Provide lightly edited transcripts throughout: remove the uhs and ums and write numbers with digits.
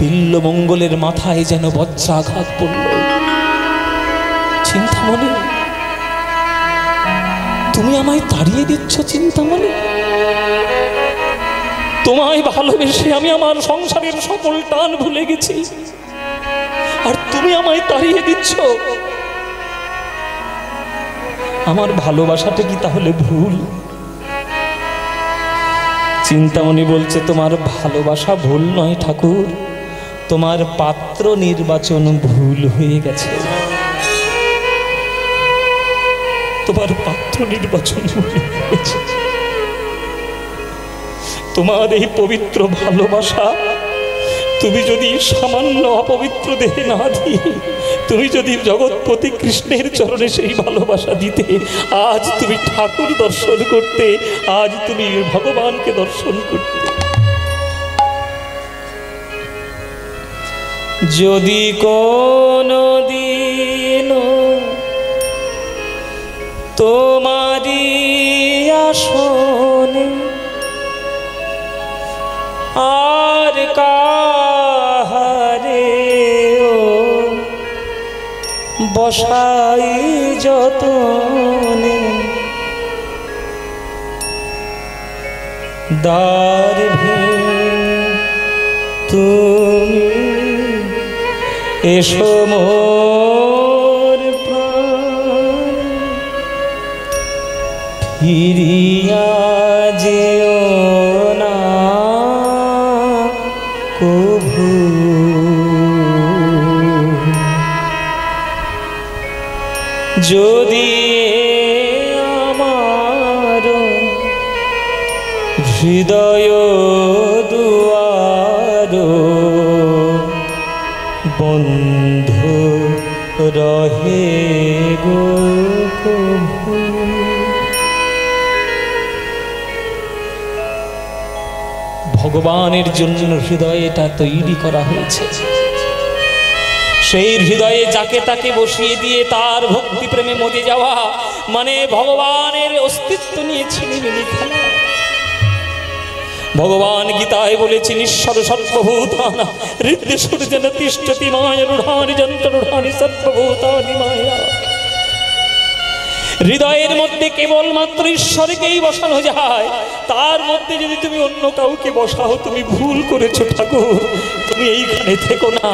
বিল্লমঙ্গলের মাথায় যেন বজ্রাঘাত পড়ল। চিন্তামণি, তুমি আমায় তাড়িয়ে দিচ্ছ চিন্তামণি? তোমায় ভালোবেসে আমি আমার সংসারের সকল টান ভুলে গেছি, আর তুমি আমায় তাড়িয়ে দিচ্ছ। আমার ভালোবাসাটা কি তাহলে ভুল? চিন্তামণি বলছে, তোমার ভালোবাসা ভুল নয় ঠাকুর, তোমার পাত্র নির্বাচন ভুল হয়ে গেছে। তোমার পাত্র নির্বাচন ভুল হয়ে গেছে। তোমার এই পবিত্র ভালোবাসা তুমি যদি সামান্য অপবিত্র দেহে না দিয়ে তুমি যদি জগৎপতি কৃষ্ণের চরণে সেই ভালোবাসা দিতে, আজ তুমি ঠাকুর দর্শন করতে, আজ তুমি ভগবানকে দর্শন করতে। যদি কোনো দিন তোমারি আসনে আর কাহারে বসাই যতনে, দ্বার ভেঙে তুমি এসো মোর প্রাণ, ফিরিয়া যেও না কভু। যদি আমার হৃদয় দুয়ার বন্ধ রহে গো কভু। ভগবানের জন্য হৃদয়টা তৈরি করা হয়েছে, সেই হৃদয়ে যাকে তাকে বসিয়ে দিয়ে তার ভক্তি প্রেমে মজে যাওয়া মানে ভগবানের অস্তিত্ব নিয়ে ছিনিমিনি খেলা। ভগবান গীতায় বলেছেন, ঈশ্বর সর্বভূতানাং হৃদয়সূর্যেন তিষ্ঠতি মায়ারূঢ়ানি যন্ত্ররূঢ়ানি সর্বভূতানি মায়া। হৃদয়ের মধ্যে কেবলমাত্র ঈশ্বরকেই বসানো যায়, তার মধ্যে যদি তুমি অন্য কাউকে বসাও তুমি ভুল করেছো ঠাকুর, তুমি এইখানে থেকো না।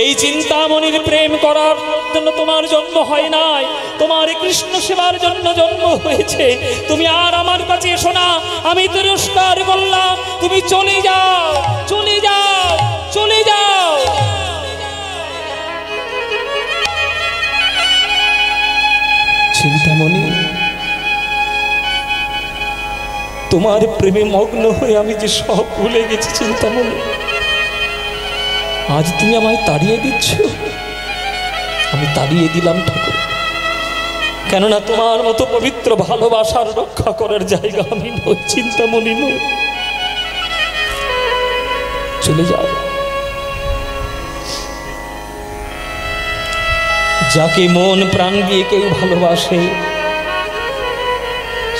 এই চিন্তামণির প্রেম করার জন্য তোমার জন্ম হয় নাই, তোমার কৃষ্ণ সেবার জন্য জন্ম হয়েছে। তুমি আর আমার কাছে এসো না, আমি তিরস্কার করলাম, তুমি চলে যাও, চলে যাও, চলে যাও। চিন্তামণি, তোমার প্রেমে মগ্ন হয়ে আমি যে সব ভুলে গেছি চিন্তামণি, আজ তুমি আমায় তাড়িয়ে দিচ্ছ। আমি তাড়িয়ে দিলাম ঠাকুর, কেননা তোমার মতো পবিত্র ভালোবাসার রক্ষা করার জায়গা আমি নই চিন্তামণি, নই। চলে যাও। যাকে মন প্রাণ দিয়ে কেউ ভালোবাসে,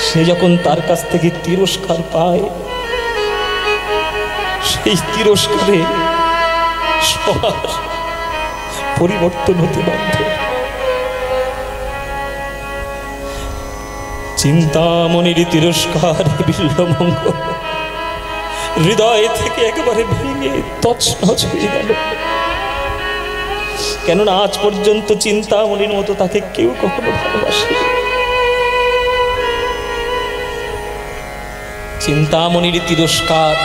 সে যখন তার কাছ থেকে তিরস্কার পায়, সেই তিরস্কারে সবার পরিবর্তন হতে বাধ্য। চিন্তামণির তিরস্কার বিল্লমঙ্গল হৃদয় থেকে একেবারে ভেঙে তছনছ হয়ে গেল, কেননা আজ পর্যন্ত চিন্তামণির মতো তাকে কেউ কখনো ভালোবাসে। চিন্তামণির তিরস্কার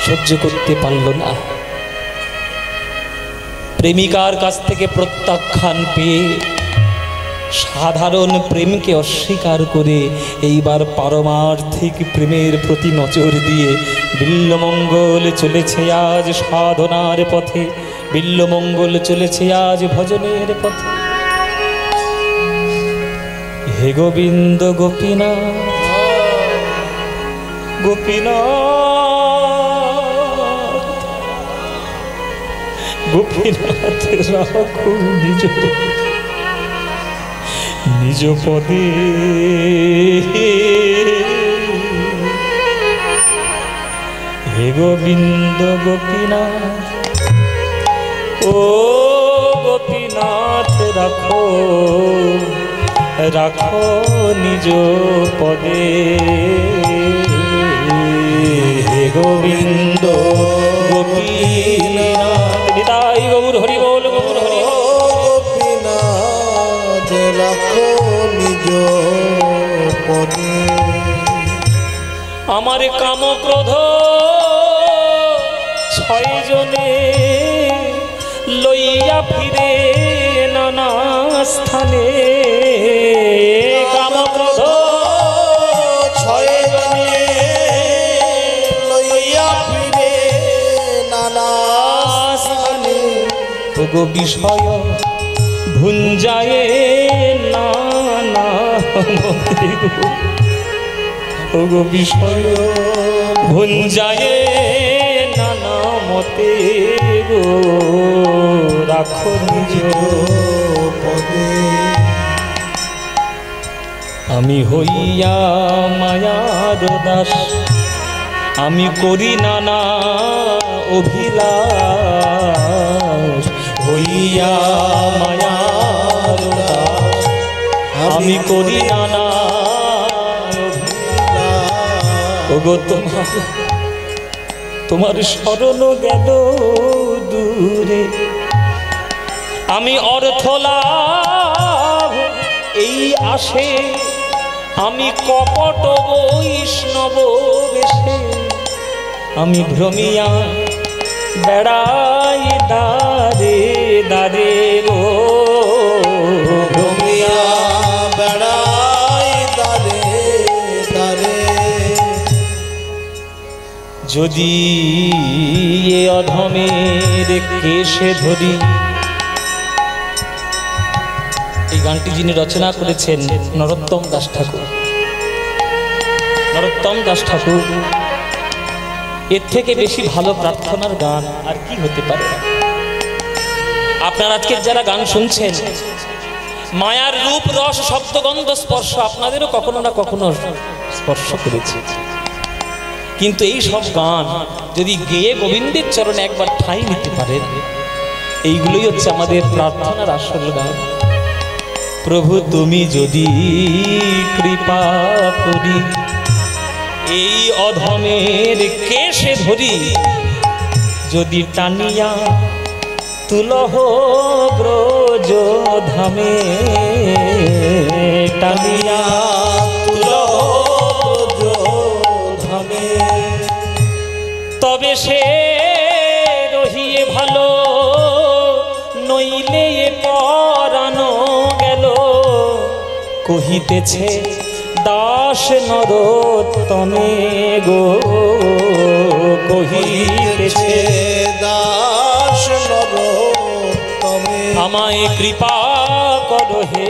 সহ্য করতে পারল না। প্রেমিকার কাছ থেকে প্রত্যাখ্যান পেয়ে সাধারণ প্রেমকে অস্বীকার করে এইবার পারমার্থিক প্রেমের প্রতি নজর দিয়ে বিল্লমঙ্গল চলেছে আজ সাধনার পথে, বিল্লমঙ্গল চলেছে আজ ভজনের পথে। হে গোবিন্দ গোপীনাথ, গোপীনাথ, গোপীনাথ রাখো নিজ নিজ পদে, হে গোবিন্দ গোপীনাথ, ও গোপীনাথ রাখো রাখো নিজ পদে, হে গোবিন্দ গোপীনাথ। নিতাই গৌর হরি বল, গৌর হরি বল। গোপীনাথ রাখো নিজ পদে, আমার কাম ক্রোধ ছয় জনে লইয়া ফিরে নানা স্থানে, কাম ক্রোধ ছয় জনে লইয়া ফিরে নানা স্থানে, ওগো বিষয় ভুঞ্জায় নানা মতে গো, ওগো বিষয় ভুঞ্জায় নানা মতে গো, রাখো নিজ পদে। আমি হইয়া মায়ার দাস, আমি করি নানা অভিলাষ, হইয়া মায়ার দাস আমি করি নানা অভিলাষ। ওগো তোমার শরণ গেল দূরে, আমি অর্থ লাভ এই আশে, আমি কপট বৈষ্ণব বেশে, আমি ভ্রমিয়া বেড়াই দারে দারে গো, ভ্রমিয়া বেড়াই দারে দারে, যদি এ অধমের কেশে ধরি। এই গানটি যিনি রচনা করেছেন নরোত্তম দাস ঠাকুর, নরোত্তম দাস ঠাকুর। এর থেকে বেশি ভালো প্রার্থনার গান আর কি হতে পারে। আপনারা আজকে যারা গান শুনছেন, মায়ার রূপ রস শব্দ গন্ধ স্পর্শ আপনাদেরও কখনো না কখনো স্পর্শ করেছে, কিন্তু এই সব গান যদি গেয়ে গোবিন্দের চরণে একবার ঠাঁই নিতে পারেন, এইগুলোই হচ্ছে আমাদের প্রার্থনার আসল গান। প্রভু তুমি যদি কৃপা করি, এই অধমের কেশে ধরি, যদি টানিয়া তুলহ ব্রজ ধামে, টানিয়া তুলহ ব্রজ ধামে, তবে সে রহিয়ে ভালো, নইলে পরানো গেল। কহিতেছে দাস নরোত্তমে গো, কহিতেছে দাস নরোত্তমে, আমায় কৃপা করো হে,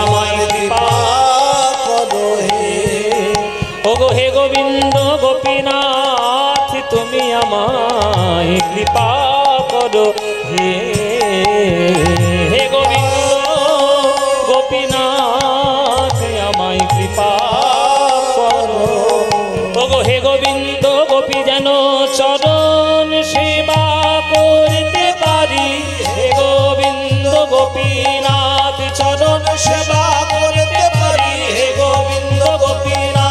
আমায় কৃপা করো হে। ওগো হে গোবিন্দ গোপীনাথ, তুমি আমায় কৃপা করো হে, হে গোবিন্দ গোপীনাথ আমায় কৃপা করো। ওগো হে গোবিন্দ গোপী যেন চরণ সেবা করতে পারি, হে গোবিন্দ গোপীনাথ চরণ সেবা করতে পারি, হে গোবিন্দ গোপীনাথ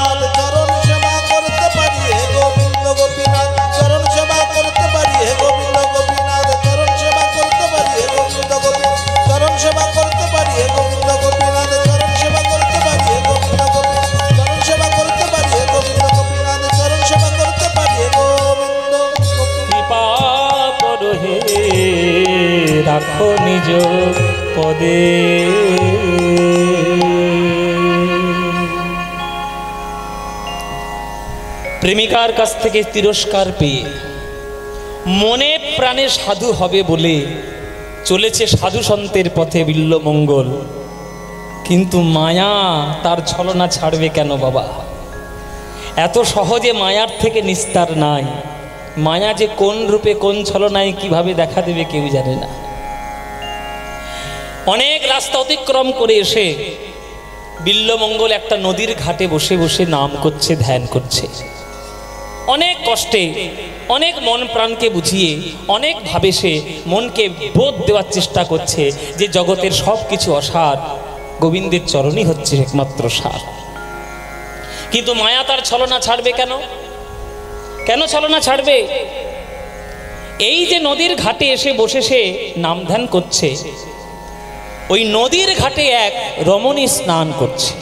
চরণ সেবা করতে পারি, হে গোবিন্দ গোপীনাথ চরণ সেবা করতে পারি, হে গোবিন্দ গোপীনাথ চরণ সেবা করতে পারি, হে গোবিন্দ গোপীনাথ চরণ সেবা করতে পারি, হে গোবিন্দ গোপীনাথ চরণ সেবা করতে পারি, হে গোবিন্দ গোপীনাথ চরণ সেবা করতে পারি, হে গোবিন্দ গোপীনাথ চরণ সেবা করতে পারি, হে গোবিন্দ কৃপা করো হে, রাখো নিজ পদে। প্রেমিকার কাছ থেকে তিরস্কার পেয়ে মনে প্রাণে সাধু হবে বলে চলেছে সাধু সন্তের পথে বিল্লমঙ্গল, কিন্তু মায়া তার ছলনা ছাড়বে কেন বাবা? এত সহজে মায়ার থেকে নিস্তার নাই। মায়া যে কোন রূপে কোন ছলনায় কিভাবে দেখা দেবে কেউ জানে না। অনেক রাস্তা অতিক্রম করে এসে বিল্লমঙ্গল একটা নদীর ঘাটে বসে বসে নাম করছে, ধ্যান করছে। অনেক কষ্টে, অনেক মন প্রাণকে বুঝিয়ে, অনেকভাবে সে মনকে বোধ দেওয়ার চেষ্টা করছে যে জগতের সব কিছু অসার, গোবিন্দের চরণই হচ্ছে একমাত্র সার। কিন্তু মায়া তার ছলনা ছাড়বে কেন? কেন ছলনা ছাড়বে? এই যে নদীর ঘাটে এসে বসে সে নাম ধ্যান করছে, ওই নদীর ঘাটে এক রমণী স্নান করছে।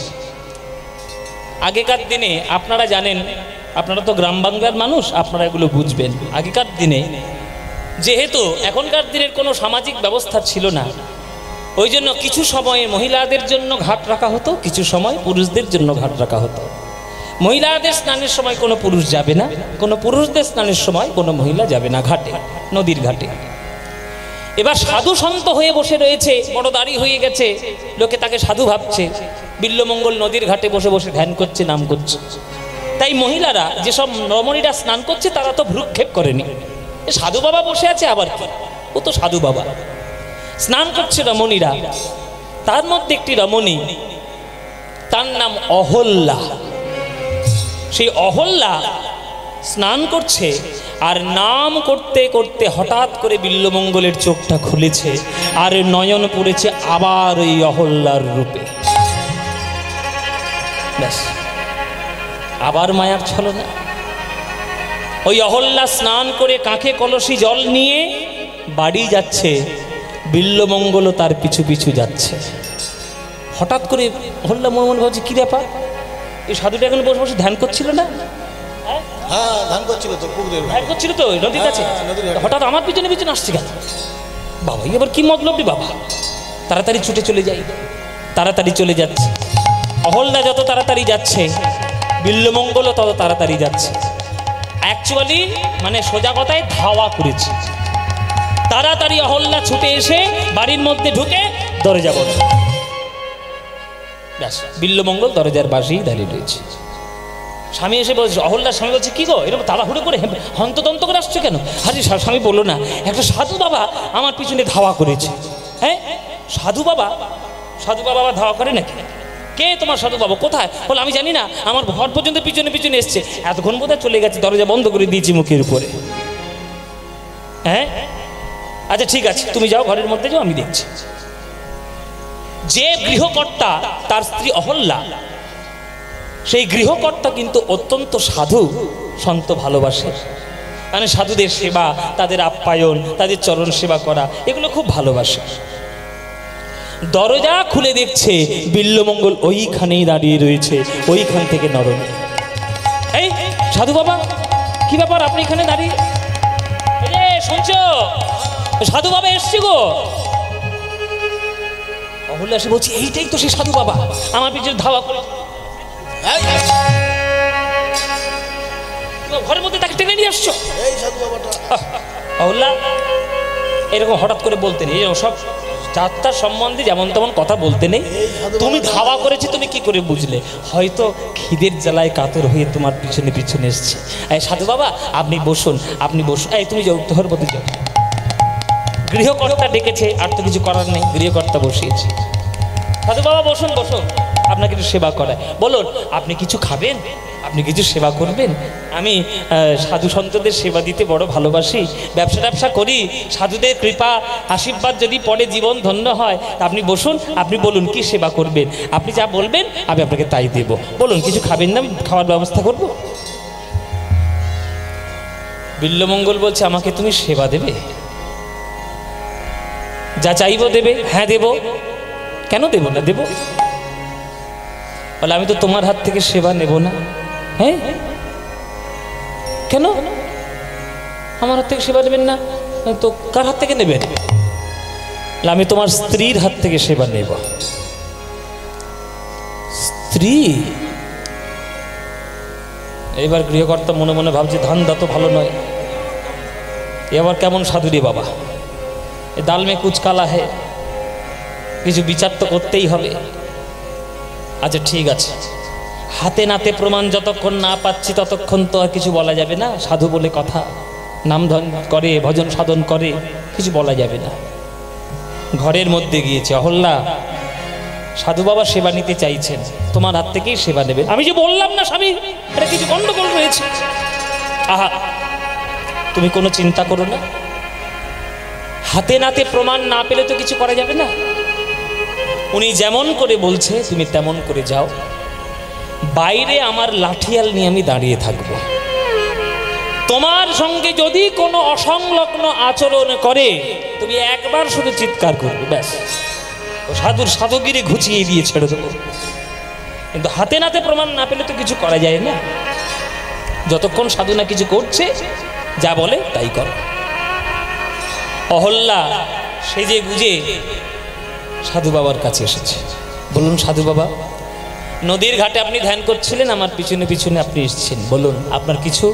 আগেকার দিনে আপনারা জানেন, আপনারা তো গ্রাম বাংলার মানুষ, আপনারা এগুলো বুঝবেন। আগেকার দিনে যেহেতু এখনকার দিনের কোনো সামাজিক ব্যবস্থা ছিল না, ওই জন্য কিছু সময়ে মহিলাদের জন্য ঘাট রাখা হতো, কিছু সময় পুরুষদের জন্য ঘাট রাখা হতো। মহিলাদের স্নানের সময় কোনো পুরুষ যাবে না, কোনো পুরুষদের স্নানের সময় কোনো মহিলা যাবে না ঘাটে, নদীর ঘাটে। এবার সাধু সন্ত হয়ে বসে রয়েছে, বড় দাড়ি হয়ে গেছে, লোকে তাকে সাধু ভাবছে, বিল্লমঙ্গল নদীর ঘাটে বসে বসে ধ্যান করছে, নাম করছে। তাই মহিলারা, যেসব রমণীরা স্নান করছে, তারা তো ভ্রুক্ষেপ করেনি, সাধু বাবা বসে আছে আবার কি, ও তো সাধু বাবা। স্নান করছে রমণীরা, তার মধ্যে একটি রমণী, তার নাম অহল্যা। সেই অহল্যা স্নান করছে, আর নাম করতে করতে হঠাৎ করে বিল্লমঙ্গলের চোখটা খুলেছে, আর নয়ন পড়েছে আবার ওই অহল্যার রূপে। ব্যাস, আবার মায়ার ছলনা। ওই অহল্যা স্নান করে কাঁখে কলসি জল নিয়ে বাড়ি যাচ্ছে, বিল্লমঙ্গলও তার পিছু পিছু যাচ্ছে। হঠাৎ করে অহল্যা মনে মনে ভাবছে, কি ব্যাপার, এই সাধুটা এখন বসে বসে ধ্যান করছিল না? হ্যাঁ, ধ্যান করছিল তো, ধ্যান করছিল তো নদীর কাছে, হঠাৎ আমার পিছনে পিছনে আসছে কেন? বাবা এবার কি মতলব রে বাবা? তাড়াতাড়ি ছুটে চলে যাই। তাড়াতাড়ি চলে যাচ্ছে, অহল্যা যত তাড়াতাড়ি যাচ্ছে, বিল্লমঙ্গলও তত তাড়াতাড়ি যাচ্ছে। অ্যাকচুয়ালি মানে সোজা কথায় ধাওয়া করেছে। তাড়াতাড়ি অহল্যা ছুটে এসে বাড়ির মধ্যে ঢুকে দরজা বন্ধ। ব্যাস, বিল্লমঙ্গল দরজার পাশেই দাঁড়িয়ে রয়েছে। স্বামী এসে বলছে, অহল্যার স্বামী বলছে, কি গো এরকম তাড়াহুড়ো করে হন্তদন্ত করে আসছো কেন? আরে স্বামী বললো না, একটা সাধু বাবা আমার পিছনে ধাওয়া করেছে। হ্যাঁ, সাধু বাবা? সাধু বাবা আবার ধাওয়া করে নাকি? কে তোমার সাধু বাবা? কোথায়? বলে আমি জানি না, আমার ঘর পর্যন্ত পিছনে পিছনে এসছে, এতক্ষণ বোধহয় চলে গেছে, দরজা বন্ধ করে দিয়েছি মুখের উপরে। হ্যাঁ, আচ্ছা ঠিক আছে, তুমি যাও, ঘরের মধ্যে যাও, আমি দেখছি। যে গৃহকর্তা, তার স্ত্রী অহল্যা, সেই গৃহকর্তা কিন্তু অত্যন্ত সাধু সন্ত ভালোবাসে। মানে সাধুদের সেবা, তাদের আপ্যায়ন, তাদের চরণ সেবা করা, এগুলো খুব ভালোবাসে। দরজা খুলে দেখছে বিল্লমঙ্গল ওইখানেই দাঁড়িয়ে রয়েছে, ওইখান থেকে নরম। এই সাধু বাবা, কি ব্যাপার আপনি এখানে দাঁড়িয়ে? শুনছো, সাধু বাবা এসছে গো। অহল্যা এসে বলছি, এইটাই তো সেই সাধু বাবা, আমার পিছনে ধাওয়া করে ঘরের মধ্যে তাকে টেনে নিয়ে আসছো। এই সাধু বাবাটা। অহল্যা এরকম হঠাৎ করে বলতে নেই, সব যাত্রার সম্বন্ধে যেমন তেমন কথা বলতে নেই। তুমি ধাওয়া করেছি, তুমি কি করে বুঝলে? হয়তো খিদের জ্বালায় কাতর হয়ে তোমার পিছনে পিছনে এসছে। এই সাধু বাবা, আপনি বসুন, আপনি বসুন। এই তুমি যাও, তোর মধ্যে যাও। গৃহকর্তা ডেকেছে, আর তো কিছু করার নেই, গৃহকর্তা বসিয়েছে। সাধু বাবা বসুন, বসুন, আপনাকে একটু সেবা করায়। বলুন, আপনি কিছু খাবেন, আপনি কিছু সেবা করবেন? আমি সাধু সন্তদের সেবা দিতে বড় ভালোবাসি, ব্যবসা করি, সাধুদের কৃপা আশীর্বাদ যদি পরে জীবন ধন্য হয়। আপনি বসুন, আপনি বলুন কি সেবা করবেন, আপনি যা বলবেন আমি আপনাকে তাই দেব। বলুন কিছু খাবেন না, খাওয়ার ব্যবস্থা করব। বিল্লমঙ্গল বলছে, আমাকে তুমি সেবা দেবে? যা চাইবো দেবে? হ্যাঁ দেব। কেন দেব না? দেব। বলে, আমি তো তোমার হাত থেকে সেবা নেব না। হ্যাঁ, কেন আমার হাত থেকে সেবা নেবেন না? তো কার হাত থেকে নেবেন? আমি তোমার স্ত্রীর হাত থেকে সেবা নেব। স্ত্রী? এবার গৃহকর্তা মনে মনে ভাবছে, ধান্দা তো ভালো নয়, এবার কেমন সাধু রে বাবা, এ দাল মে কুচ কালা হে, কিছু বিচার তো করতেই হবে। আচ্ছা ঠিক আছে, হাতে নাতে প্রমাণ যতক্ষণ না পাচ্ছি ততক্ষণ তো আর কিছু বলা যাবে না। সাধু বলে কথা, নাম ধন করে, ভজন সাধন করে, কিছু বলা যাবে না। ঘরের মধ্যে গিয়েছে, অহল্যা সাধু বাবা সেবা নিতে চাইছেন, তোমার হাত থেকেই সেবা নেবেন। আমি যে বললাম না স্বামী, এটা কিছু গন্ডগোল রয়েছে। আহা, তুমি কোনো চিন্তা করো না, হাতে নাতে প্রমাণ না পেলে তো কিছু করা যাবে না। উনি যেমন করে বলছে তুমি তেমন করে যাও, বাইরে আমার লাঠিয়াল নিয়ে আমি দাঁড়িয়ে থাকব। তোমার সঙ্গে যদি কোনো অসংলগ্ন আচরণ করে তুমি একবার শুধু চিৎকার করবে, ব্যাস ও সাধুর সাধুগিরি ঘুচিয়ে দিয়ে ছেড়ে দেবো। কিন্তু হাতে নাতে প্রমাণ না পেলে তো কিছু করা যায় না। যতক্ষণ সাধু না কিছু করছে, যা বলে তাই কর। অহল্যা সেজে গুজে সাধু বাবার কাছে এসেছে। বলুন সাধু বাবা, নদীর ঘাটে আপনি ধ্যান করছিলেন, আমার পিছনে পিছনে আপনি এসেছেন, বলুন আপনার কিছু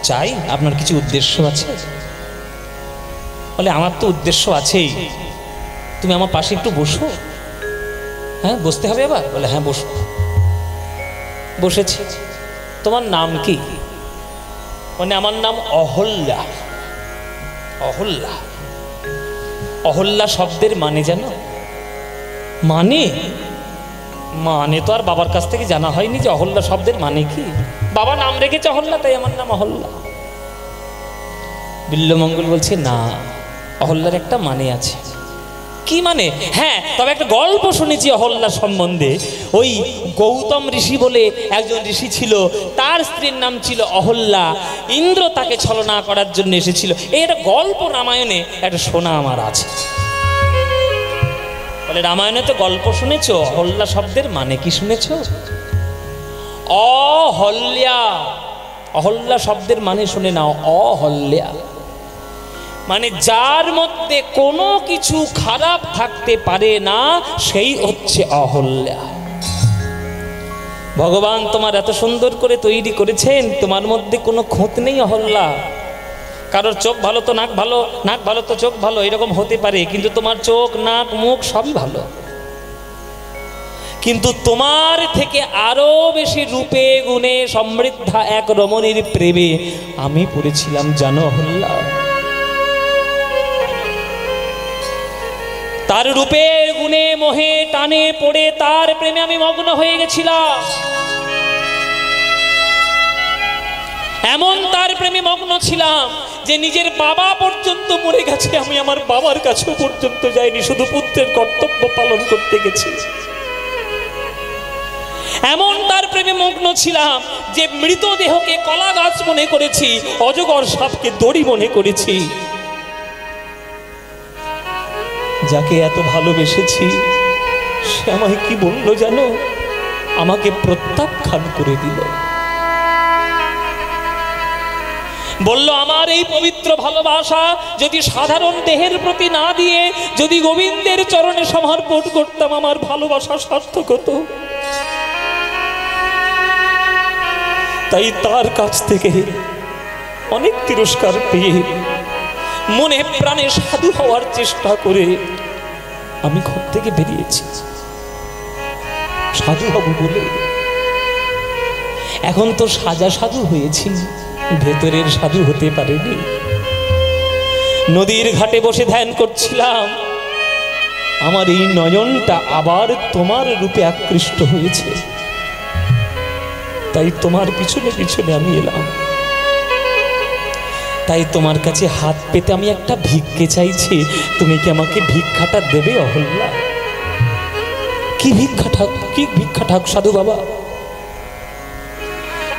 চাই, আপনার কিছু উদ্দেশ্য আছে? বলে আমার তো উদ্দেশ্য আছেই, তুমি আমার পাশে একটু বসো। হ্যাঁ বসতে হবে আবার? বলে হ্যাঁ বসো। বসেছি। তোমার নাম কি? মানে আমার নাম অহল্যা। অহল্যা, অহল্যা শব্দের মানে জানো? মানে মানে তো আর বাবার কাছ থেকে জানা হয়নি যে অহল্যা শব্দের মানে কি। বাবা নাম রেখেছে অহল্যা, তাই আমার নাম অহল্যা। বিল্বমঙ্গল বলছে না, অহল্যার একটা মানে আছে। কি মানে? হ্যাঁ, তবে একটা গল্প শুনেছি অহল্যা সম্বন্ধে। ওই গৌতম ঋষি বলে একজন ঋষি ছিল, তার স্ত্রীর নাম ছিল অহল্যা। ইন্দ্র তাকে ছলনা করার জন্য এসেছিল। এই একটা গল্প রামায়ণে একটা শোনা আমার আছে। বলে রামায়ণে তো গল্প শুনেছো, অহল্যা শব্দের মানে কি শুনেছো? অহল্যা, অহল্যা শব্দের মানে শুনে নাও, অহল্যা মানে যার মধ্যে কোনো কিছু খারাপ থাকতে পারে না, সেই হচ্ছে অহল্যা। ভগবান তোমার এত সুন্দর করে তৈরি করেছেন, তোমার মধ্যে কোনো খুঁত নেই অহল্যা। কারোর চোখ ভালো তো নাক ভালো, নাক ভালো তো চোখ ভালো, এরকম হতে পারে, কিন্তু তোমার চোখ নাক মুখ সবই ভালো। কিন্তু তোমার থেকে আরো বেশি রূপে গুণে সমৃদ্ধা এক রমণীর প্রেমে আমি পড়েছিলাম জানো অহল্যা। তার রূপে গুণে মোহে টানে পড়ে তার প্রেমে আমি মগ্ন হয়ে গেছিলাম। এমন তার প্রেমে মগ্ন ছিলাম যে নিজের বাবা পর্যন্ত মরে গেছে, আমি আমার বাবার কাছেও পর্যন্ত যাইনি, শুধু পুত্রের কর্তব্য পালন করতে গেছি। এমন তার প্রেমে মগ্ন ছিলাম যে মৃতদেহকে কলা গাছ মনে করেছি, অজগর সাপকে দড়ি মনে করেছি। যাকে এত ভালোবেসেছি সে আমায় কি বললো জানো? আমাকে প্রত্যাখ্যান করে দিল। বলল আমার এই পবিত্র ভালোবাসা যদি সাধারণ দেহের প্রতি না দিয়ে যদি গোবিন্দের চরণে সমর্পণ করতাম, আমার ভালোবাসা সার্থক হতো। তাই তার কাছ থেকে অনেক তিরস্কার পেয়ে মনে প্রাণে সাধু হওয়ার চেষ্টা করে আমি ঘর থেকে বেরিয়েছি সাধু হব বলে। এখন তো সাজা সাধু হয়েছি, ভেতরের সাধু হতে পারেনি। নদীর ঘাটে বসে ধ্যান করছিলাম, আমার এই নয়নটা আবার তোমার রূপে আকৃষ্ট হয়েছে। তাই তোমার পিছনে পিছনে আমি এলাম। তাই তোমার কাছে হাত পেতে আমি একটা ভিক্ষে চাইছি, তুমি কি আমাকে ভিক্ষাটা দেবে অহল্যা? কি ভিক্ষা ঠাক সাধু বাবা?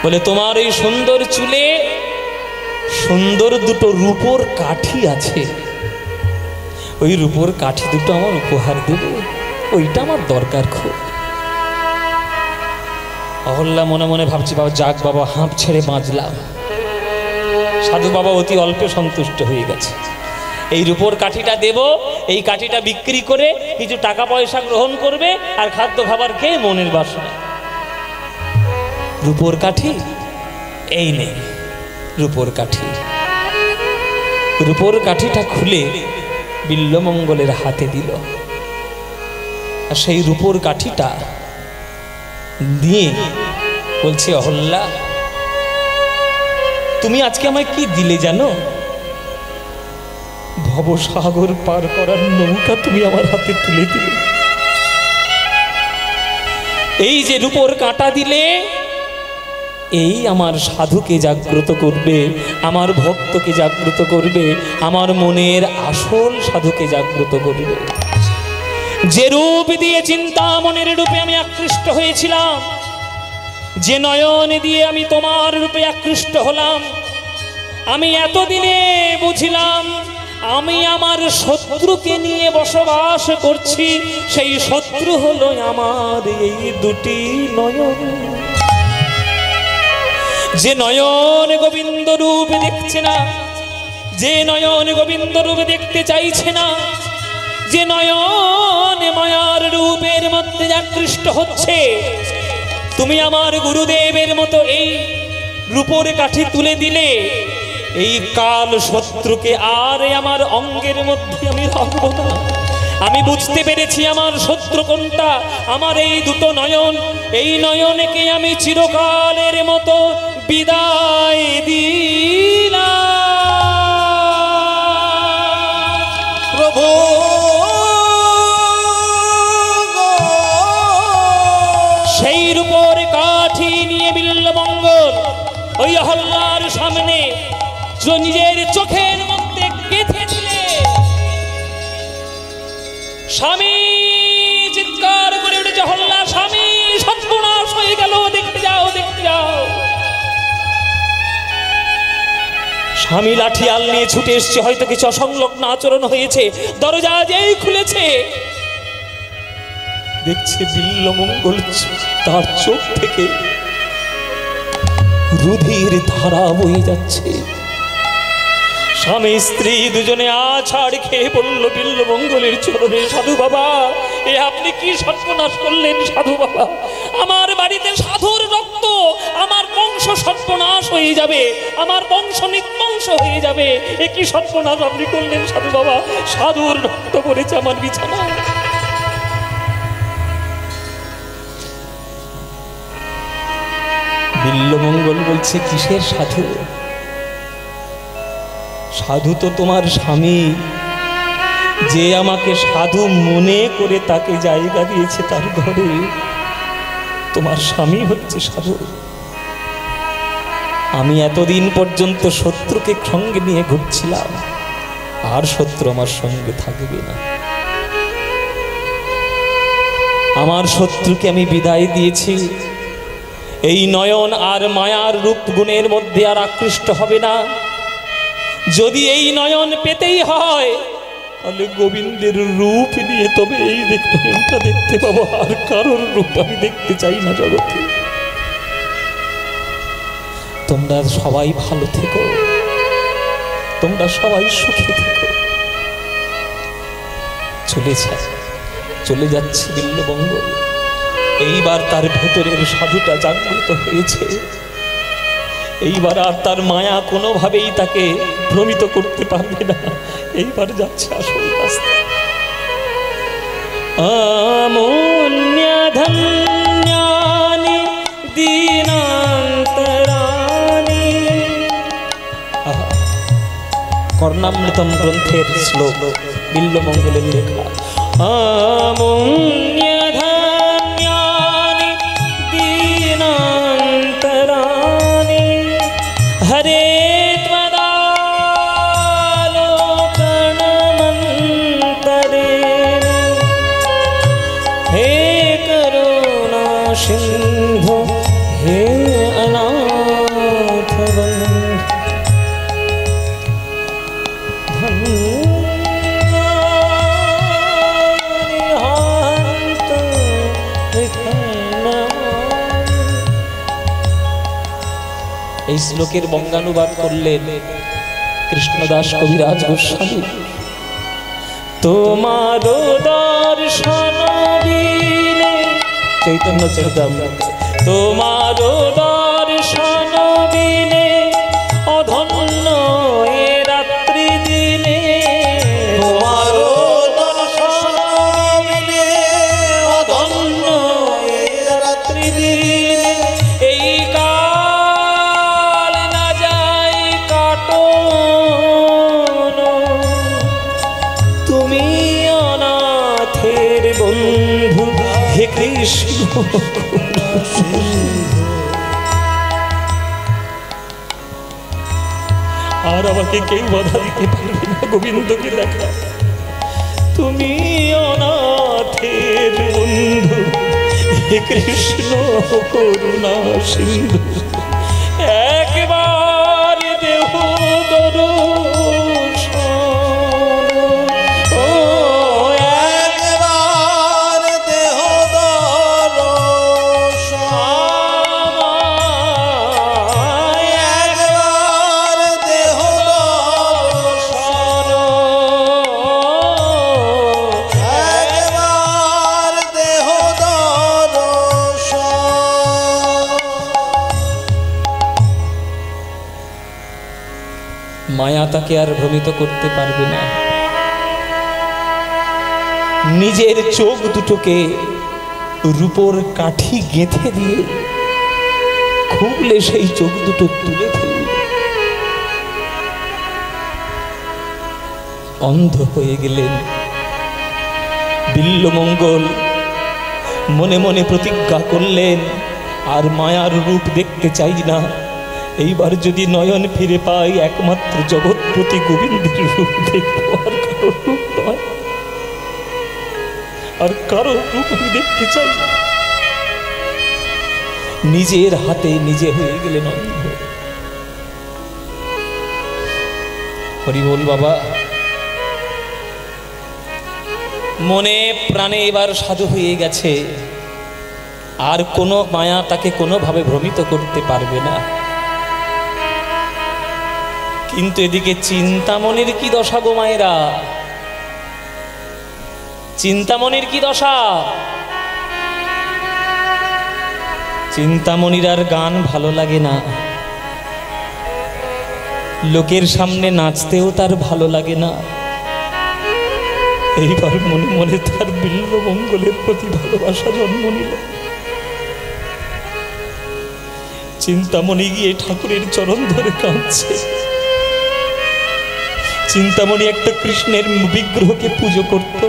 বলে তোমার এই সুন্দর চুলে সুন্দর দুটো রূপোর কাঠি আছে, ওই রূপোর কাঠি দুটো আমার উপহার দেবে, ওইটা আমার দরকার খুব। অহল্যা মনে মনে ভাবছি বাবা যাক বাবা, হাঁপ ছেড়ে বাঁচলাম। সাধু বাবা অতি অল্পে সন্তুষ্ট হয়ে গেছে। এই রূপোর কাঠিটা দেব, এই কাঠিটা বিক্রি করে কিছু টাকা পয়সা গ্রহণ করবে আর খাদ্য খাবার খেয়ে মনের বাসনা। রূপোর কাঠি এই নেই, রূপোর কাঠি। রূপোর কাঠিটা খুলে বিল্বমঙ্গলের হাতে দিল, আর সেই রূপোর কাঠিটা দিয়ে বলছে অহল্যা তুমি আজকে আমায় কি দিলে জানো? ভবসাগর পার করার নৌকা তুমি আমার হাতে তুলে দিলে। এই যে রূপোর কাঁটা দিলে, এই আমার সাধুকে জাগ্রত করবে, আমার ভক্তকে জাগ্রত করবে, আমার মনের আসল সাধুকে জাগ্রত করবে। যে রূপ দিয়ে চিন্তামণির রূপে আমি আকৃষ্ট হয়েছিলাম, যে নয়ন দিয়ে আমি তোমার রূপে আকৃষ্ট হলাম, আমি এতদিনে বুঝিলাম আমি আমার শত্রুকে নিয়ে বসবাস করছি। সেই শত্রু হলো আমার এই দুটি নয়ন। যে নয়ন গোবিন্দ রূপে দেখছে না, যে নয়ন গোবিন্দ রূপে দেখতে চাইছে না, যে নয়ন মায়ার রূপের মধ্যে আকৃষ্ট হচ্ছে, তুমি আমার গুরুদেবের মতো এই রূপের কাঠি তুলে দিলে, এই কাল শত্রুকে আর আমার অঙ্গের মধ্যে আমি রাখবো না। আমি বুঝতে পেরেছি আমার শত্রু কোনটা, আমার এই দুটো নয়ন। এই নয়নকে আমি চিরকালের মতো বিদায় দিলাম। প্রভু সেই রূপের কাঠি নিয়ে বিল্বমঙ্গল ওই অহল্যার সামনে নিজের চোখের মধ্যে গেঁথে দিলে। স্বামী চিৎকার করে উঠেছে, অহল্যা স্বামী সর্বনাশ হয়ে গেল, দেখতে যাও দেখতে যাও। স্বামী লাঠিয়াল নিয়ে ছুটে এসছে, হয়তো কিছু অসংলগ্ন আচরণ হয়েছে। দরজা যেই খুলেছে, দেখছে বিল্বমঙ্গল, তার চোখ থেকে রুধির ধারা বয়ে যাচ্ছে। স্বামী স্ত্রী দুজনে আছাড় খেয়ে বলল বিল্বমঙ্গলের চরণে, সাধু বাবা, এ আপনি কি সর্বনাশ করলেন সাধু বাবা? আমার বাড়িতে সাধুর রক্ত, আমার বংশ সর্বনাশ হয়ে যাবে, আমার বংশ নির্বংশ হয়ে যাবে। এ কি সর্বনাশ আপনি করলেন সাধু বাবা? সাধুর রক্ত পড়েছে আমার বিছানা। বিল্বমঙ্গল বলছে, কিসের সাধু? সাধু তো তোমার স্বামী, যে আমাকে সাধু মনে করে তাকে জায়গা দিয়েছে তার ঘরে। তোমার স্বামী হচ্ছে সাধু। আমি এতদিন পর্যন্ত শত্রুকে সঙ্গে নিয়ে ঘুরছিলাম, আর শত্রু আমার সঙ্গে থাকবে না। আমার শত্রুকে আমি বিদায় দিয়েছি। এই নয়ন আর মায়ার রূপ গুণের মধ্যে আর আকৃষ্ট হবে না। যদি এই নয়ন পেতেই হয়, তাহলে গোবিন্দের রূপ নিয়ে তবে এই নয়নটা দেখতে পাবো, আর কারোর রূপ আমি দেখতে চাই না জগতে। তোমরা সবাই ভালো থেকো, তোমরা সবাই সুখে থেকো। চলে যাচ্ছে বিল্বমঙ্গল। এইবার তার ভেতরের সাধুটা জাগ্রত হয়েছে। এইবার আর তার মায়া কোনোভাবেই তাকে ভ্রমিত করতে পারবে না। এইবার যাচ্ছে আসল রাস্তা। আমন্যধন্যানি দীনান্তরানি। কর্ণামৃতম গ্রন্থের শ্লোক, বিল্বমঙ্গলের লেখা। আমন্যধন্যানি দীনান্তরানি হরে ত্বদালোকনমন্তরেণ হে করুণা সিন্ধু হে অনাথ বন্ধু। এই শ্লোকের বঙ্গানুবাদ করলেন কৃষ্ণদাস কবিরাজ গোস্বামী। তোমার দর্শন বিনে, চৈতন্য চরিতামৃত। তোমার দর্শন বিনে অধন্য এ রাত্রি দিনে। তোমার দর্শন বিনে অধন্য এ রাত্রি দিনে। এই কাল না যায় কাটো, তুমি অনাথের বন্ধু হে কৃষ্ণ। আর আমাকে কেউ বাধা দিতে পারবে না। গোবিন্দকে দেখা, তুমি অনাথের বন্ধু, হে কৃষ্ণ করুণা সিন্ধু, একবার দেহ দর্শন, ও একবার দেহ দর্শন, একবার দেহ দর্শন, একবার দেহ দর্শন। মায়া তাকে আর ভ্রমিত করতে পারবে না। নিজের চোখ দুটোকে রূপোর কাঠি গেঁথে দিয়ে খুবলে সেই চোখ দুটো তুলে ফেলল। অন্ধ হয়ে গেলেন। বিল্বমঙ্গল মনে মনে প্রতিজ্ঞা করলেন, আর মায়ার রূপ দেখতে চাই না। এইবার যদি নয়ন ফিরে পাই, একমাত্র জগৎপতি গোবিন্দের রূপ দেখবো, আর কারো রূপ নয়, আর কারো রূপ আমি দেখতে চাই না। নিজের হাতে নিজে হয়ে গেলেন অন্ধ। হরি বল বাবা। মনে প্রাণে এবার সাধু হয়ে গেছে, আর কোনো মায়া তাকে কোনোভাবে ভ্রমিত করতে পারবে না। কিন্তু এদিকে চিন্তামণির কি দশা গো মায়েরা, চিন্তামণির কি দশা। চিন্তামণির আর গান ভালো লাগে না, লোকের সামনে নাচতেও তার ভালো লাগে না। এইবার মনে মনে তার বিল্বমঙ্গলের প্রতি ভালোবাসা জন্ম নিল। চিন্তামণি গিয়ে ঠাকুরের চরণ ধরে কাঁদছে। চিন্তামণি একটা কৃষ্ণের বিগ্রহকে পুজো করত,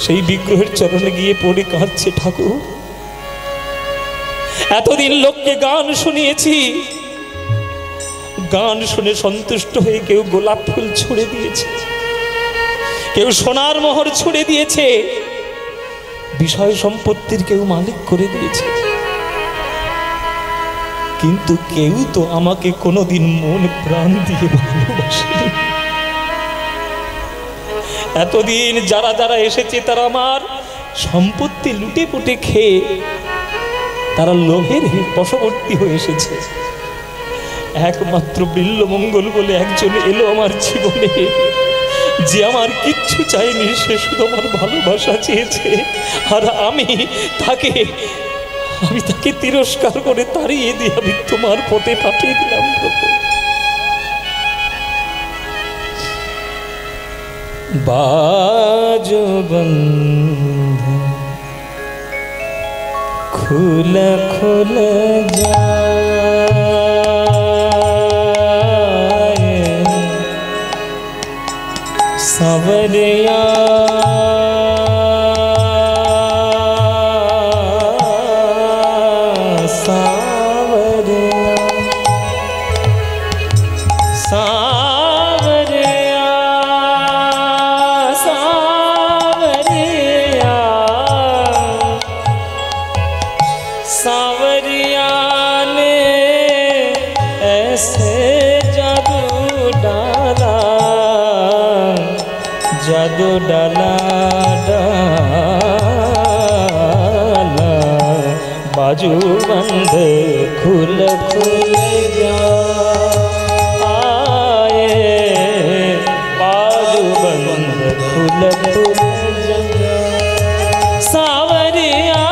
সেই বিগ্রহের চরণে গিয়ে পড়ে কাঁদছে, ঠাকুর এতদিন লোককে গান শুনিয়েছি, গান শুনে সন্তুষ্ট হয়ে কেউ গোলাপ ফুল ছুঁড়ে দিয়েছে, কেউ সোনার মোহর ছুঁড়ে দিয়েছে, বিষয় সম্পত্তির কেউ মালিক করে দিয়েছে, কিন্তু কেউ তো আমাকে কোনোদিন মন প্রাণ দিয়ে ভালোবাসেনি। এতদিন যারা যারা এসেছে তারা আমার সম্পত্তি লুটে পুটে খেয়ে তারা লোভের বশবর্তী হয়ে এসেছে। একমাত্র বিল্বমঙ্গল বলে একজন এলো আমার জীবনে, যে আমার কিচ্ছু চাইনি, সে শুধু আমার ভালোবাসা চেয়েছে, আর আমি তাকে তিরস্কার করে তাড়িয়ে দিয়ে আমি তোমার পথে পাঠিয়ে দিলাম। প্রভু বাজো বন্ধ খুল খুল যায় সবরিয়া जादू डाला डाला बाजू बंद खुल खुल जा आए बाजू बंद खुल खुल जा सावरिया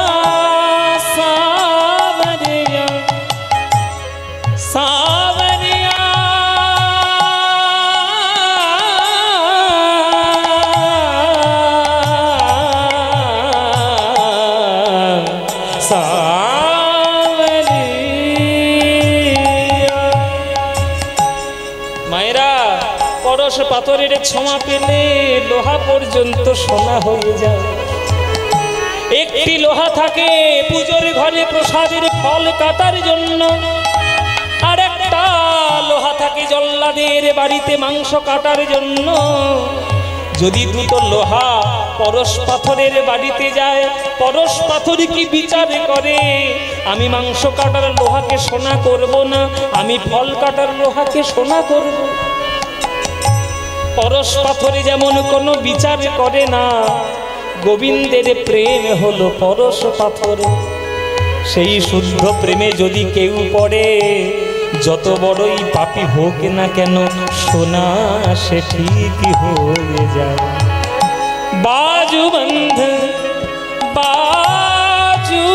सावरिया सावरिया মায়েরা পরশ পাথরের ছোঁয়া পেলে লোহা পর্যন্ত সোনা হয়ে যায়। একটি লোহা থাকে পুজোর ঘরে প্রসাদের ফল কাটার জন্য, আর একটা লোহা থাকে থাকে জল্লাদের বাড়িতে মাংস কাটার জন্য, যদি দুটো লোহা পরশ পাথরের বাড়িতে যায়, পরশ পাথর কি বিচার করে? আমি মাংস কাটার লোহাকে সোনা করব না, আমি ফল কাটার লোহাকে সোনা করব। পরশ পাথরে যেমন কোনো বিচার করে না, গোবিন্দের প্রেম হলো পরশ পাথরে। সেই শুদ্ধ প্রেমে যদি কেউ পড়ে, যত বড়ই পাপী হোক না কেন, সোনা সে ঠিকই হয়ে যায়। বাজুবন্ধ বাজুবন্ধ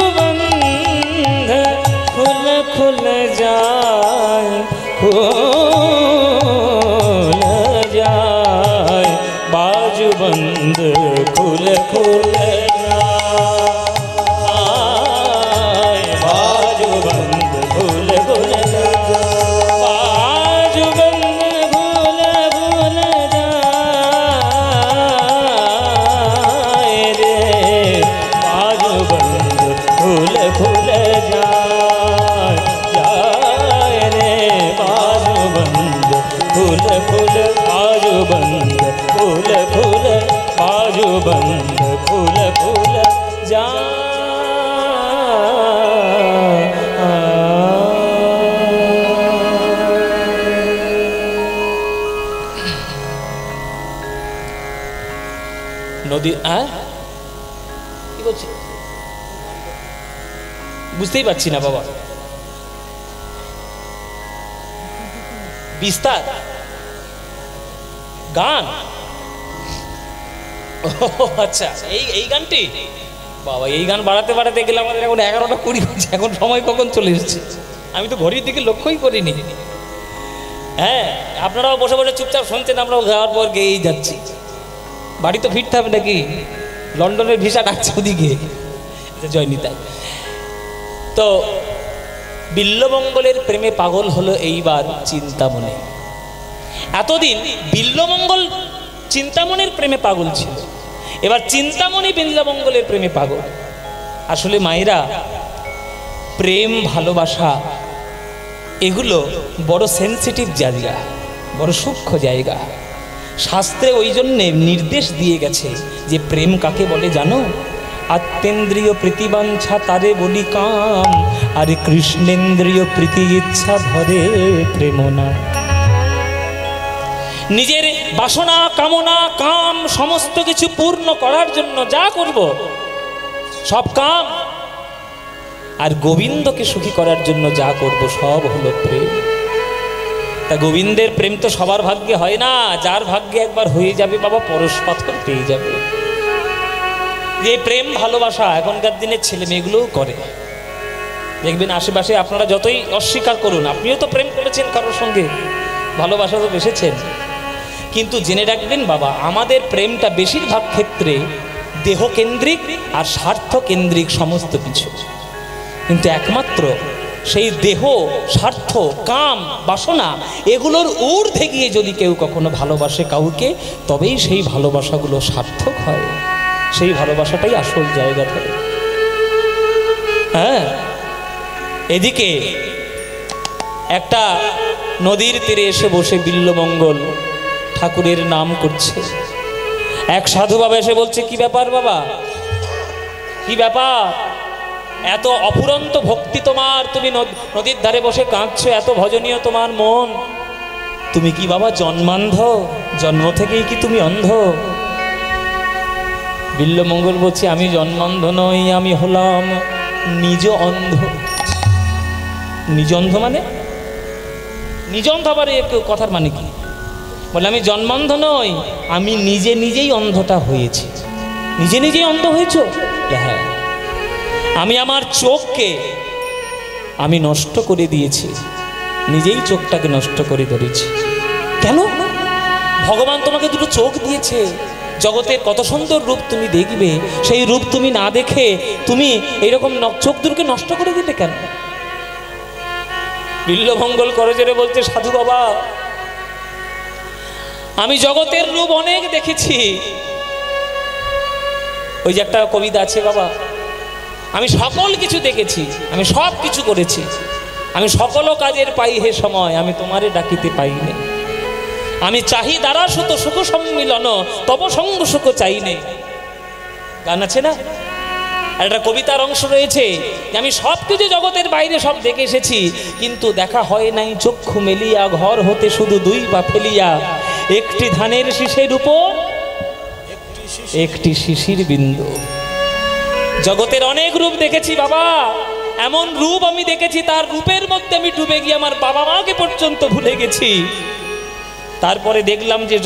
খুল খুল যায়, খুল যায়, বাজুবন্ধ খুল খুল যায়, বাজুবন্ধ খুল খুল बंद फूल फूल जा। নদী কি বলছি বুঝতেই পারছি না বাবা। বিস্তার গান, আচ্ছা এই গানটি বাবা, এই গান বাড়াতে বাড়াতে গেলে আমাদের এখন 11টা 20 বাজে, এখন সময় কখন চলে এসেছে আমি তো ঘড়ির দিকে লক্ষ্যই করিনি। হ্যাঁ, আপনারাও বসে বসে চুপচাপ শুনছেন, আমরাও যাওয়ার পর গেয়েই যাচ্ছি। বাড়ি তো ফিরতে হবে নাকি, লন্ডনের ভিসা ডাকছে ওদিকে, জয়নিতাই। তো বিল্লমঙ্গলের প্রেমে পাগল হলো এইবার চিন্তামণি। এতদিন বিল্লমঙ্গল চিন্তামণির প্রেমে পাগল ছিল, এবার চিন্তামণি বিল্লমঙ্গলের প্রেমে পাগল। আসলে মায়েরা, প্রেম ভালোবাসা এগুলো বড় সেন্সিটিভ জায়গা, বড় সূক্ষ্ম জায়গা। শাস্ত্রে ওই জন্যে নির্দেশ দিয়ে গেছে যে প্রেম কাকে বলে জানো? আত্মেন্দ্রিয় প্রীতিবাঞ্ছা তারে বলি কাম, আর কৃষ্ণেন্দ্রিয় প্রীতি ইচ্ছা ধরে প্রেম না। নিজের বাসনা কামনা কাম সমস্ত কিছু পূর্ণ করার জন্য যা করব সব কাম, আর গোবিন্দকে সুখী করার জন্য যা করব সব হলো প্রেম। তা গোবিন্দের প্রেম তো সবার ভাগ্যে হয় না, যার ভাগ্যে একবার হয়ে যাবে বাবা পরশ পাথর পেয়ে যাবে। যে প্রেম ভালোবাসা এখনকার দিনের ছেলে মেয়েগুলোও করে, দেখবেন আশেপাশে আপনারা যতই অস্বীকার করুন, আপনিও তো প্রেম করেছেন কারোর সঙ্গে, ভালোবাসা তো বেসেছেন, কিন্তু জেনে রাখবেন বাবা, আমাদের প্রেমটা বেশিরভাগ ক্ষেত্রে দেহকেন্দ্রিক আর স্বার্থ কেন্দ্রিক সমস্ত কিছু। কিন্তু একমাত্র সেই দেহ স্বার্থ কাম বাসনা এগুলোর ঊর্ধ্বে গিয়ে যদি কেউ কখনো ভালোবাসে কাউকে, তবেই সেই ভালোবাসাগুলো সার্থক হয়, সেই ভালোবাসাটাই আসল জায়গা ধরে। হ্যাঁ, এদিকে একটা নদীর তীরে এসে বসে বিল্লমঙ্গল ঠাকুরের নাম করছে। এক সাধু বাবা এসে বলছে, কি ব্যাপার বাবা, কি ব্যাপার, এত অফুরন্ত ভক্তি তোমার, তুমি নদীর ধারে বসে কাঁদছো, এত ভজনীয় তোমার মন, তুমি কি বাবা জন্মান্ধ, জন্ম থেকেই কি তুমি অন্ধ? বিল্লমঙ্গল বলছে, আমি জন্মান্ধ নই, আমি হলাম নিজ অন্ধ। নিজ অন্ধ মানে? নিজ অন্ধ আবার কথার মানে কি? বলে আমি জন্মান্ধ নই, আমি নিজে নিজেই অন্ধটা হয়েছি। নিজে নিজেই অন্ধ হয়েছ? হ্যাঁ, আমি আমার চোখকে আমি নষ্ট করে দিয়েছি, নিজেই চোখটাকে নষ্ট করে ধরেছি। কেন? ভগবান তোমাকে দুটো চোখ দিয়েছে, জগতের কত সুন্দর রূপ তুমি দেখবে, সেই রূপ তুমি না দেখে তুমি এইরকম চোখ দুটোকে নষ্ট করে দিলে কেন? বিল্লমঙ্গল করজোড়ে বলছে, সাধু বাবা, আমি জগতের রূপ অনেক দেখেছি। ওই যে একটা কবিতা আছে বাবা, আমি সকল কিছু দেখেছি, আমি সব কিছু করেছি, আমি সকল কাজের পাই হে সময়, আমি তোমারে ডাকিতে পাই না। আমি চাহি দ্বারা শত সুখ সম্মিলন, তব সঙ্গ সুখ চাই নে। গান আছে না, একটা কবিতার অংশ রয়েছে যে আমি সব কিছু জগতের বাইরে সব দেখে এসেছি, কিন্তু দেখা হয় নাই চক্ষু মেলিয়া, ঘর হতে শুধু দুই পা ফেলিয়া, একটি ধানের শীষের উপর একটি শিশির বিন্দু। জগতের অনেক রূপ দেখেছি বাবা, এমন রূপ আমি দেখেছি তার রূপের মধ্যে আমি ডুবে গিয়ে আমার বাবা মাকে পর্যন্ত ভুলে গেছি। তারপরে দেখলাম যে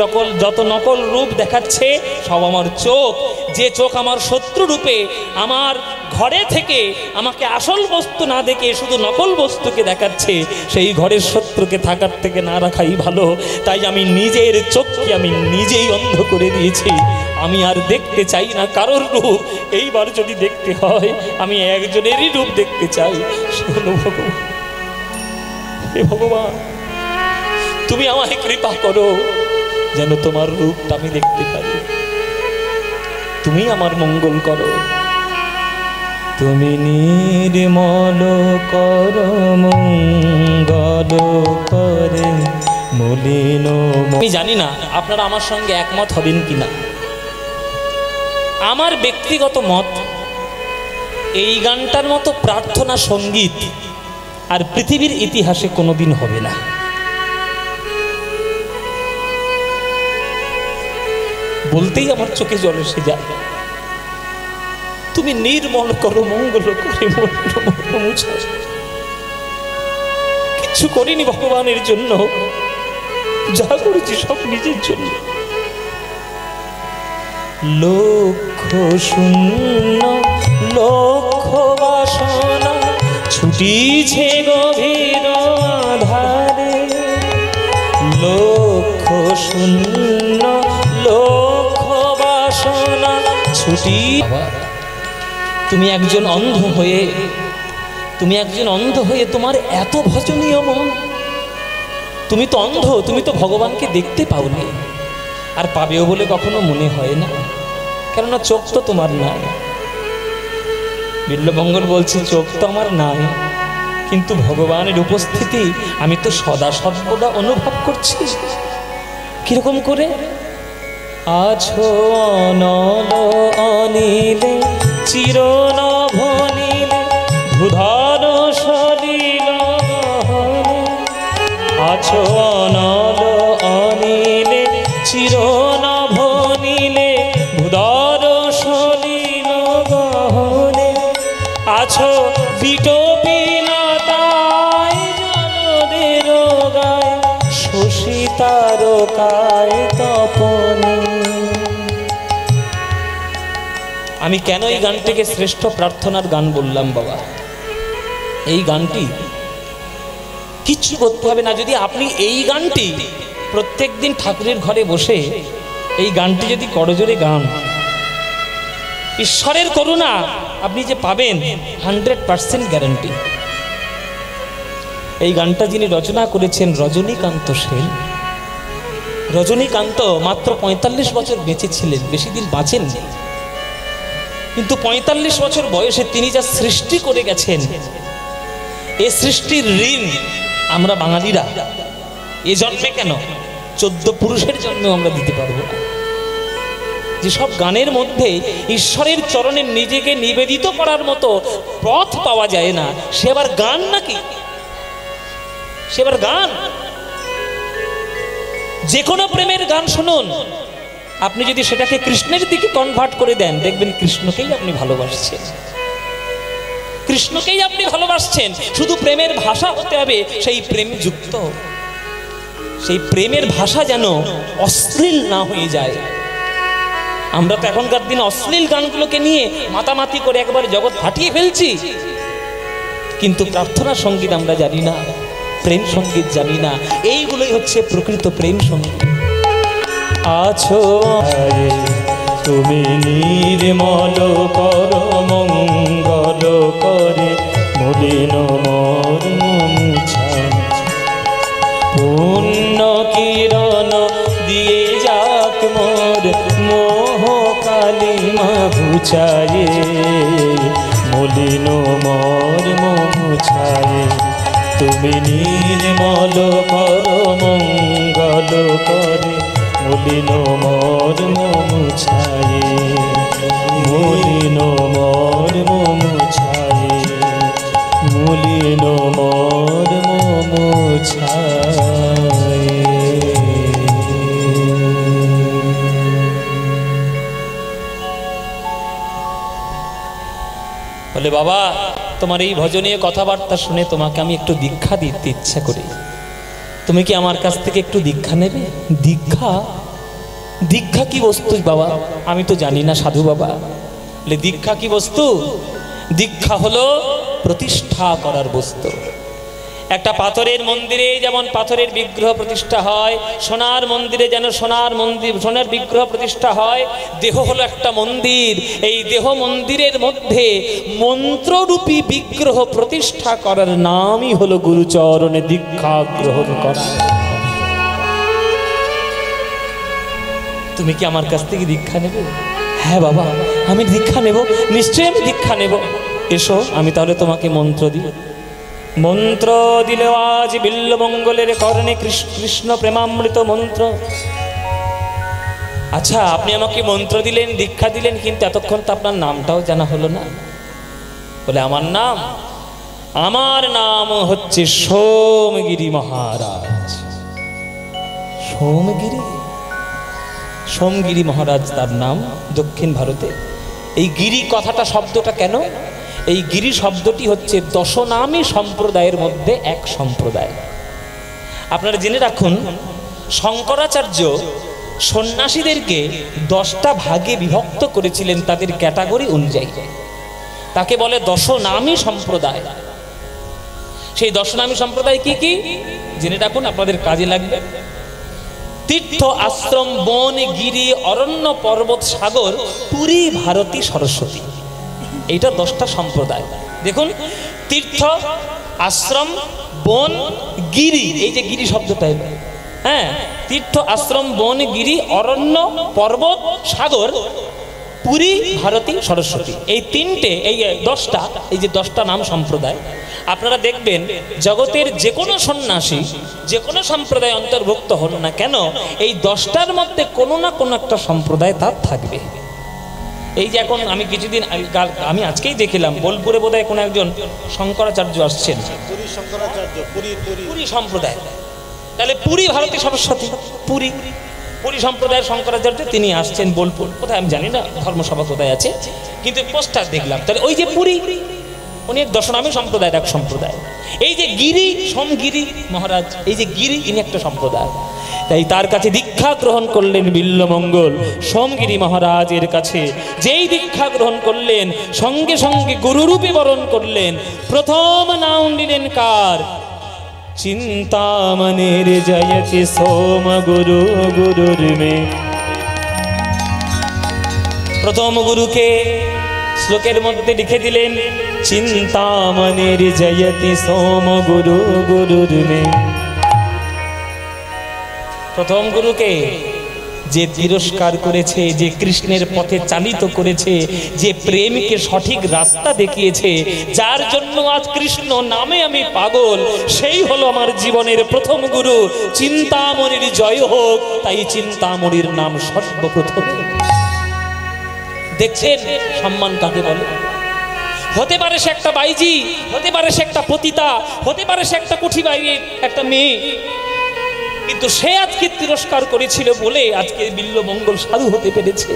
যত নকল রূপ দেখাচ্ছে সব আমার চোখ, যে চোখ আমার শত্রু রূপে আমার ঘরে থেকে আমাকে আসল বস্তু না দেখে শুধু নকল বস্তুকে দেখাচ্ছে, সেই ঘরের শত্রুকে থাকার থেকে না রাখাই ভালো। তাই আমি নিজের চোখকে আমি নিজেই অন্ধ করে দিয়েছি। আমি আর দেখতে চাই না কারোর রূপ। এইবার যদি দেখতে হয় আমি একজনেরই রূপ দেখতে চাই, সে হলো ভগবান। হে ভগবান, তুমি আমায় কৃপা করো যেন তোমার রূপটা আমি দেখতে পারি। তুমি আমার মঙ্গল করো। তুমি নির্মল কর মঙ্গল করে মলিন। আমি জানি না আপনারা আমার সঙ্গে একমত হবেন কিনা। আমার ব্যক্তিগত মত, এই গানটার মতো প্রার্থনা সঙ্গীত আর পৃথিবীর ইতিহাসে কোনোদিন হবে না। বলতেই আমার চোখে জল এসে যায়। তুমি নির্মল করো মঙ্গল করে মুছা। কিছু করিনি ভগবানের জন্য, যা করেছি সব নিজের জন্য। লক্ষ শূন্য লক্ষ বাসনা ছুটিছে গভীর আধারে। লক্ষ শূন্য লক্ষ বাসনা ছুটি। তুমি একজন অন্ধ হয়ে তোমার এত ভজনীয় মন। তুমি তো অন্ধ, তুমি তো ভগবানকে দেখতে পাওনি, আর পাবেও বলে কখনো মনে হয় না, কেননা চোখ তো তোমার নাই। বিল্বমঙ্গল বলছে চোখ তো আমার নাই, কিন্তু ভগবানের উপস্থিতি আমি তো সদা সর্বদা অনুভব করছি। কিরকম করে? আছো অনল অনিলে চিরনভনীলে ধুধার সলিল গহনে। আছো অনল অনিলে চিরনভনীলে ধুধার সলিল গহনে। আছো বিটপিলতায় জলদের গায় শশী তারকায় তপনে। আমি কেন এই গানটিকে শ্রেষ্ঠ প্রার্থনার গান বললাম বাবা? এই গানটি কিচ্ছু করতে হবে না। যদি আপনি এই গানটি প্রত্যেক দিন ঠাকুরের ঘরে বসে এই গানটি যদি করজোরে গান, ঈশ্বরের করুণা আপনি যে পাবেন 100% গ্যারান্টি। এই গানটা যিনি রচনা করেছেন রজনীকান্ত সেন। রজনীকান্ত মাত্র 45 বছর বেঁচে ছিলেন, বেশি দিন বাঁচেননি, কিন্তু 45 বছর বয়সে তিনি যা সৃষ্টি করে গেছেন, এই সৃষ্টির ঋণ আমরা বাঙালিরা এ জন্মে কেন 14 পুরুষের জন্মেও আমরা দিতে পারবো না। যেসব গানের মধ্যে ঈশ্বরের চরণে নিজেকে নিবেদিত করার মতো পথ পাওয়া যায় না, সে আবার গান নাকি? সে আবার গান? যে কোনো প্রেমের গান শুনুন, আপনি যদি সেটাকে কৃষ্ণের দিকে কনভার্ট করে দেন, দেখবেন কৃষ্ণকেই আপনি ভালোবাসছেন, কৃষ্ণকেই আপনি ভালোবাসছেন। শুধু প্রেমের ভাষা হতে হবে সেই প্রেম যুক্ত, সেই প্রেমের ভাষা যেন অশ্লীল না হয়ে যায়। আমরা তো এখনকার দিনে অশ্লীল গানগুলোকে নিয়ে মাতামাতি করে একবার জগৎ ফাটিয়ে ফেলছি, কিন্তু প্রার্থনা সঙ্গীত আমরা জানি না, প্রেম সঙ্গীত জানি না। এইগুলোই হচ্ছে প্রকৃত প্রেম সঙ্গীত। আছো তুমি নির্মল কর মঙ্গল করে মলিন মোর মুছা। পুণ্য কিরণ দিয়ে যাক মোর মোহ কালিমা ঘুচায়ে মলিন মোর মুছায়ে। তুমি নির্মল কর মঙ্গল করে মলিন মর্ম মুছায়ে, মলিন মর্ম মুছায়ে, মলিন মর্ম মুছায়ে। বলে বাবা, তোমার এই ভজনীয় কথাবার্তা শুনে তোমাকে আমি একটু দীক্ষা দিতে ইচ্ছা করি, তুমি কি আমার কাছ থেকে একটু দীক্ষা নেবে? দীক্ষা? দীক্ষা কি বস্তু বাবা? আমি তো জানি না সাধু বাবা। বলে দীক্ষা কি বস্তু? দীক্ষা হলো প্রতিষ্ঠা করার বস্তু। একটা পাথরের মন্দিরে যেমন পাথরের বিগ্রহ প্রতিষ্ঠা হয়, সোনার মন্দিরে যেন সোনার বিগ্রহ প্রতিষ্ঠা হয়, দেহ হলো একটা মন্দির। এই দেহ মন্দিরের মধ্যে মন্ত্ররূপী বিগ্রহ প্রতিষ্ঠা করার নামই হলো গুরুচরণে দীক্ষা গ্রহণ করা। তুমি কি আমার কাছ থেকে দীক্ষা নেবে? হ্যাঁ বাবা, আমি দীক্ষা নেব, নিশ্চয়ই আমি দীক্ষা নেব। এসো, আমি তাহলে তোমাকে মন্ত্র দিই। মন্ত্র দিল আজ বিল্বমঙ্গলের কর্ণে কৃষ্ণ প্রেমামৃত মন্ত্র। আচ্ছা, আপনি আমাকে মন্ত্র দিলেন, দীক্ষা দিলেন, কিন্তু এতক্ষণ তো আপনার নামটাও জানা হলো না। বলে আমার নাম হচ্ছে সোমগিরি মহারাজ। সোমগিরি মহারাজ তার নাম দক্ষিণ ভারতে। এই গিরি কথাটা শব্দটা কেন? এই গিরি শব্দটি হচ্ছে দশনামী সম্প্রদায়ের মধ্যে এক সম্প্রদায়। আপনারা জেনে রাখুন, শঙ্করাচার্য সন্ন্যাসীদেরকে 10টা ভাগে বিভক্ত করেছিলেন তাদের ক্যাটাগরি অনুযায়ী। তাকে বলে দশনামী সম্প্রদায়। সেই দশনামী সম্প্রদায় কি কি জেনে রাখুন, আপনাদের কাজে লাগবে। তীর্থ, আশ্রম, বন, গিরি, অরণ্য, পর্বত, সাগর, পুরী, ভারতী, সরস্বতী, এইটা 10টা সম্প্রদায়। দেখুন, তীর্থ, আশ্রম, বন, গিরি, এই যে গিরি শব্দটা এলো, হ্যাঁ, তীর্থ, আশ্রম, বন, গিরি, অরণ্য, পর্বত, সাগর, পুরী, ভারতী, সরস্বতী, এই তিনটে, এই 10টা, এই যে 10টা নাম সম্প্রদায়। আপনারা দেখবেন জগতের যে কোনো সন্ন্যাসী যে কোনো সম্প্রদায় অন্তর্ভুক্ত হন না কেন, এই 10টার মধ্যে কোনো না কোনো একটা সম্প্রদায় তার থাকবে। এই যে এখন আমি আজকেই দেখলাম বোলপুরে বোধহয় কোনো একজন শঙ্করাচার্য আসছেন, পুরী সম্প্রদায়। তাহলে পুরী, ভারতী, সরস্বতী, পুরী সম্প্রদায়ের শঙ্করাচার্য তিনি আসছেন বোলপুর, কোথায় আমি জানি না, ধর্মসভা কোথায় আছে, কিন্তু পোস্টার দেখলাম। তাহলে ওই যে পুরী, উনি এক দশনামী সম্প্রদায়ের এক সম্প্রদায়। এই যে গিরি, সোমগিরি মহারাজ, এই যে গিরি, ইনি একটা সম্প্রদায়। তাই তার কাছে দীক্ষা গ্রহণ করলেন বিল্বমঙ্গল সোমগিরি মহারাজের কাছে। যেই দীক্ষা গ্রহণ করলেন, সঙ্গে সঙ্গে গুরুরূপে বরণ করলেন। প্রথম নাম নিলেন কার? চিন্তামণির জয়তি সোম গুরু গুরুর মে। প্রথম গুরুকে শ্লোকের মধ্যে লিখে দিলেন, চিন্তামণির জয়তি সোম গুরু গুরুর মে। প্রথম গুরুকে যে তিরস্কার করেছে, যে কৃষ্ণের পথে চালিত করেছে, যে প্রেমকে সঠিক রাস্তা দেখিয়েছে, যার জন্য আজ কৃষ্ণ নামে আমি পাগল, সেই হলো আমার জীবনের প্রথম গুরু। চিন্তামণির জয় হোক, তাই চিন্তামণির নাম সর্বপ্রথম। দেখছেন সম্মান কাকে বলে? হতে পারে সে একটা বাইজি, হতে পারে সে একটা পতিতা, হতে পারে সে একটা কুঠি বাইরের একটা মেয়ে, কিন্তু সে আজকে তিরস্কার করেছিল বলে আজকে বিল্বমঙ্গল সাধু হতে পেরেছে,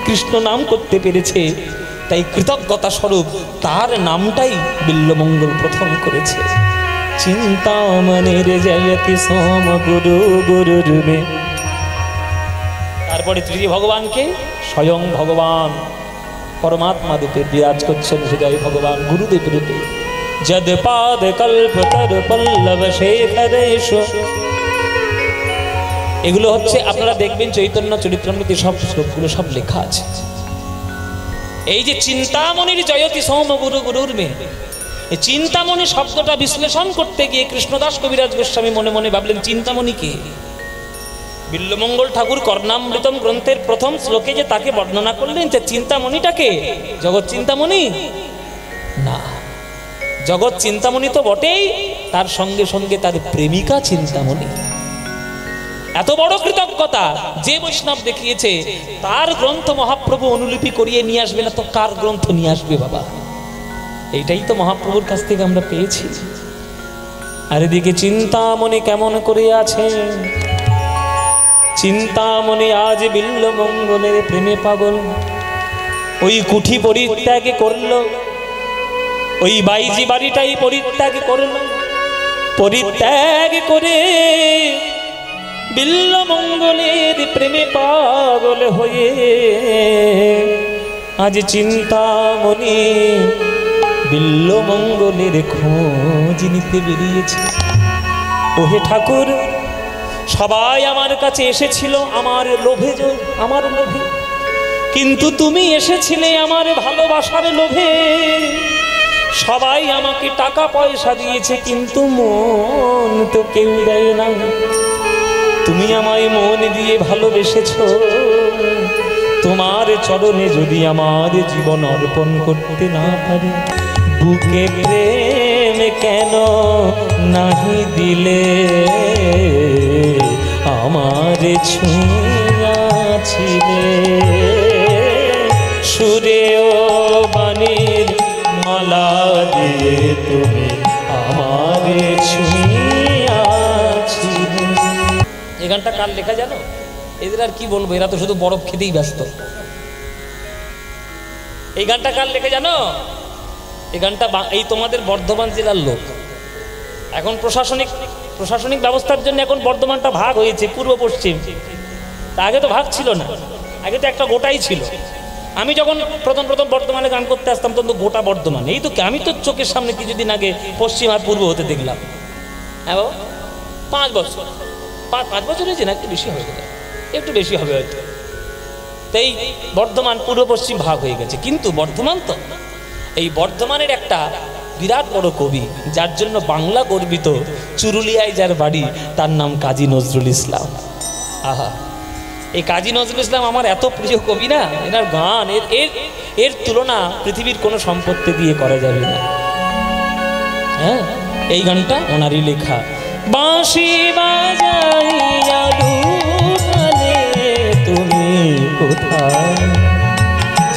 কৃষ্ণ নাম করতে পেরেছে। তাই কৃতজ্ঞতা স্বরূপ তার নামটাই বিল্বমঙ্গল প্রথম করেছে। চিন্তামণির জয়তি সোম গুরু গুরুর মে। তারপরে তৃতীয় ভগবানকে স্বয়ং ভগবান পরমাত্মা রূপে বিরাজ করছেন হৃদয় ভগবান গুরুদেব রূপে। যদ পাদ কল্পতর পল্লব শেখরেশ। এগুলো হচ্ছে আপনারা দেখবেন চৈতন্য চরিত্রামৃতে সব শ্লোকগুলো সব লেখা আছে। এই যে চিন্তামণির জয়তি সোম গুরু গুরুর মে, এই চিন্তামণি শব্দটা বিশ্লেষণ করতে গিয়ে কৃষ্ণদাস কবিরাজ গোস্বামী মনে মনে ভাবলেন চিন্তামণি কে? বিল্বমঙ্গল ঠাকুর কর্ণামৃতম গ্রন্থের প্রথম শ্লোকে যে তাকে বর্ণনা করলেন, যে চিন্তামণিটাকে জগৎ চিন্তামণি না, জগৎ চিন্তামণি তো বটেই, তার সঙ্গে সঙ্গে তার প্রেমিকা চিন্তামণি। এত বড় কৃতজ্ঞতা যে বৈষ্ণব দেখিয়েছে, তার গ্রন্থ মহাপ্রভু অনুলিপি করিয়ে নিয়ে আসবে না তো কার গ্রন্থ নিয়ে আসবে বাবা? এইটাই তো মহাপ্রভুর কাছ থেকে আমরা পেয়েছি। আর এদিকে চিন্তামণি কেমন করে আছে? চিন্তামণি আজ বিল্ল মঙ্গলের প্রেমে পাগল। ওই কুঠি পরিত্যাগ করলো, ওই বাইজি বাড়িটাই পরিত্যাগ করলো, পরিত্যাগ করে বিল্ল মঙ্গলের প্রেমে পাগল হয়ে আজ চিন্তামণি বিল্ল মঙ্গলের খোঁজ নিতে বেরিয়েছে। ওহে ঠাকুর, সবাই আমার কাছে এসেছিল আমার লোভে, আমার লোভে, কিন্তু তুমি এসেছিলে আমার ভালোবাসার লোভে। সবাই আমাকে টাকা পয়সা দিয়েছে, কিন্তু মন তো কেউ দেয় না। তুমি আমায় মন দিয়ে ভালোবেসেছো, তোমার চরণে যদি আমার জীবন অর্পণ করতে না পারি, বুকে প্রেম কেন নাহি দিলে? আমার ছুঁয়াছিলে সুরে ও বাণীর মালা দিয়ে, তুমি আমার ছুঁয়াছিলে। এই গানটা কার লেখা জানো? এদের আর কি বলবো, এরা তো শুধু বরফ খেতেই ব্যস্ত। এই গানটা কার লেখা জানো? এই গানটা এই তোমাদের বর্ধমান জেলার লোক। এখন প্রশাসনিক ব্যবস্থার জন্য এখন বর্ধমানটা ভাগ হয়েছে পূর্ব পশ্চিম। আগে তো ভাগ ছিল না, আগে তো একটা গোটাই ছিল। আমি যখন প্রথম বর্ধমানে গান করতে আসতাম তখন তো গোটা বর্ধমান। এই তো আমি তো চোখের সামনে কিছুদিন আগে পশ্চিম আর পূর্ব হতে দেখলাম। হ্যাঁ বাবা, 5 বছর 5 বছর হয়েছে না, একটু বেশি হবে, একটু বেশি হবে হয়তো। তাই বর্ধমান পূর্ব পশ্চিম ভাগ হয়ে গেছে। কিন্তু বর্ধমান তো, এই বর্ধমানের একটা বিরাট বড় কবি, যার জন্য বাংলা গর্বিত, চুরুলিয়ায় যার বাড়ি, তার নাম কাজী নজরুল ইসলাম। আহা, এই কাজী নজরুল ইসলাম আমার এত প্রিয় কবি না, এনার গান এর তুলনা পৃথিবীর কোনো সম্পত্তি দিয়ে করা যাবে না। হ্যাঁ, এই গানটা ওনারই লেখা। বাঁশি বাজাইয়া লুটালে তুমি কোথায়,